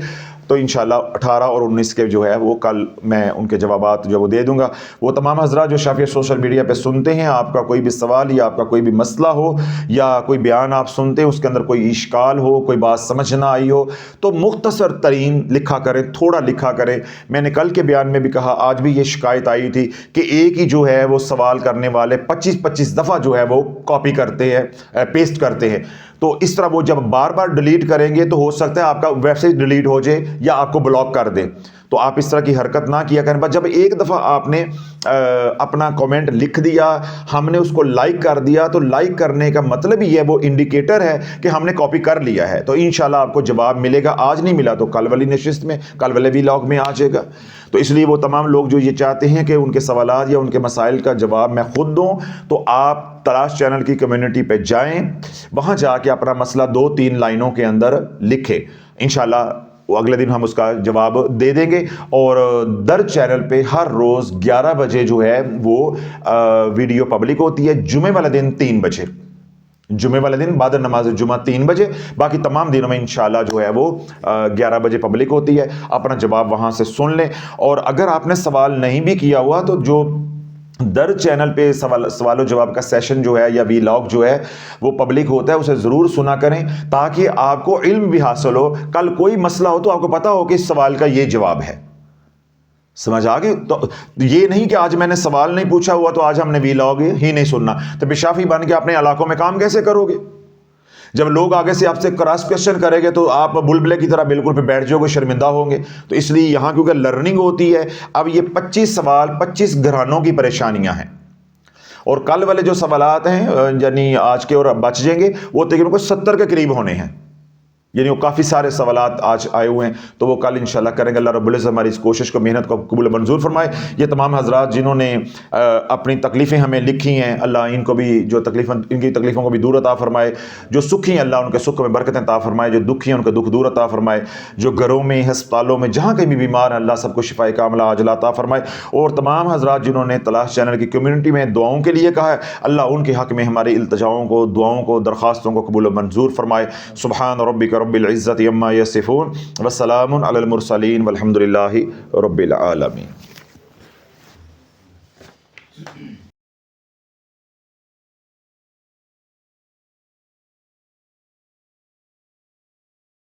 تو انشاءاللہ 18 اور 19 کے جو ہے وہ کل میں ان کے جوابات جو وہ دے دوں گا. وہ تمام حضرات جو شافیہ سوشل میڈیا پہ سنتے ہیں, آپ کا کوئی بھی سوال یا آپ کا کوئی بھی مسئلہ ہو یا کوئی بیان آپ سنتے ہیں اس کے اندر کوئی اشکال ہو, کوئی بات سمجھ نہ آئی ہو, تو مختصر ترین لکھا کریں, تھوڑا لکھا کریں. میں نے کل کے بیان میں بھی کہا, آج بھی یہ شکایت آئی تھی کہ ایک ہی جو ہے وہ سوال کرنے والے 25 دفعہ جو ہے وہ کاپی کرتے ہیں, پیسٹ کرتے ہیں. تو اس طرح وہ جب بار بار ڈیلیٹ کریں گے تو ہو سکتا ہے آپ کا ویب سائٹ ڈیلیٹ ہو جائے یا آپ کو بلاک کر دے. تو آپ اس طرح کی حرکت نہ کیا کریں. بس جب ایک دفعہ آپ نے اپنا کامنٹ لکھ دیا, ہم نے اس کو لائک کر دیا, تو لائک کرنے کا مطلب یہ وہ انڈیکیٹر ہے کہ ہم نے کاپی کر لیا ہے. تو انشاءاللہ آپ کو جواب ملے گا. آج نہیں ملا تو کل والی نشست میں, کل والے ویلاگ میں آ جائے گا. تو اس لیے وہ تمام لوگ جو یہ چاہتے ہیں کہ ان کے سوالات یا ان کے مسائل کا جواب میں خود دوں, تو آپ تلاش چینل کی کمیونٹی پہ جائیں, وہاں جا کے اپنا مسئلہ 2-3 لائنوں کے اندر لکھیں. انشاءاللہ وہ اگلے دن ہم اس کا جواب دے دیں گے. اور درد چینل پہ ہر روز 11 بجے جو ہے وہ ویڈیو پبلک ہوتی ہے. جمعے والے دن 3 بجے, جمعے والے دن بعد نماز جمعہ 3 بجے. باقی تمام دنوں میں انشاءاللہ جو ہے وہ 11 بجے پبلک ہوتی ہے. اپنا جواب وہاں سے سن لیں. اور اگر آپ نے سوال نہیں بھی کیا ہوا تو جو درد چینل پہ سوال و جواب کا سیشن جو ہے یا ویلاگ جو ہے وہ پبلک ہوتا ہے, اسے ضرور سنا کریں تاکہ آپ کو علم بھی حاصل ہو. کل کوئی مسئلہ ہو تو آپ کو پتا ہو کہ اس سوال کا یہ جواب ہے. سمجھ آ گئی؟ تو یہ نہیں کہ آج میں نے سوال نہیں پوچھا ہوا تو آج ہم نے ویلاگ ہی نہیں سننا. تو بشافی بن کے اپنے علاقوں میں کام کیسے کرو گے؟ جب لوگ آگے سے آپ سے کراس کوشچن کریں گے تو آپ بلبلے کی طرح بالکل پہ بیٹھ جاؤ گے, شرمندہ ہوں گے. تو اس لیے یہاں کیونکہ لرننگ ہوتی ہے. اب یہ 25 سوال 25 گھرانوں کی پریشانیاں ہیں, اور کل والے جو سوالات ہیں یعنی آج کے اور بچ جائیں گے وہ تقریباً 70 کے قریب ہونے ہیں. یعنی وہ کافی سارے سوالات آج آئے ہوئے ہیں, تو وہ کل انشاءاللہ کریں گے. اللہ رب العزت ہماری اس کوشش کو, محنت کو قبول منظور فرمائے. یہ تمام حضرات جنہوں نے اپنی تکلیفیں ہمیں لکھی ہیں, اللہ ان کو بھی جو ان کی تکلیفوں کو بھی دور عطا فرمائے. جو سکھی ہیں اللہ ان کے سکھ میں برکتیں عطا فرمائے, جو دکھی ہیں ان کا دکھ دور عطا فرمائے. جو گھروں میں, ہسپتالوں میں, جہاں کہیں بھی بیمار ہیں, اللہ سب کو شفائے کاملہ عاجلہ عطا فرمائے. اور تمام حضرات جنہوں نے تلاش چینل کی کمیونٹی میں دعاؤں کے لیے کہا ہے, اللہ ان کے حق میں ہماری التجاؤں کو, دعاؤں کو, درخواستوں کو قبول منظور فرمائے. سبحان ربک رب العزت عما یصفون وسلام علی المرسلین والحمد للہ رب العالمین.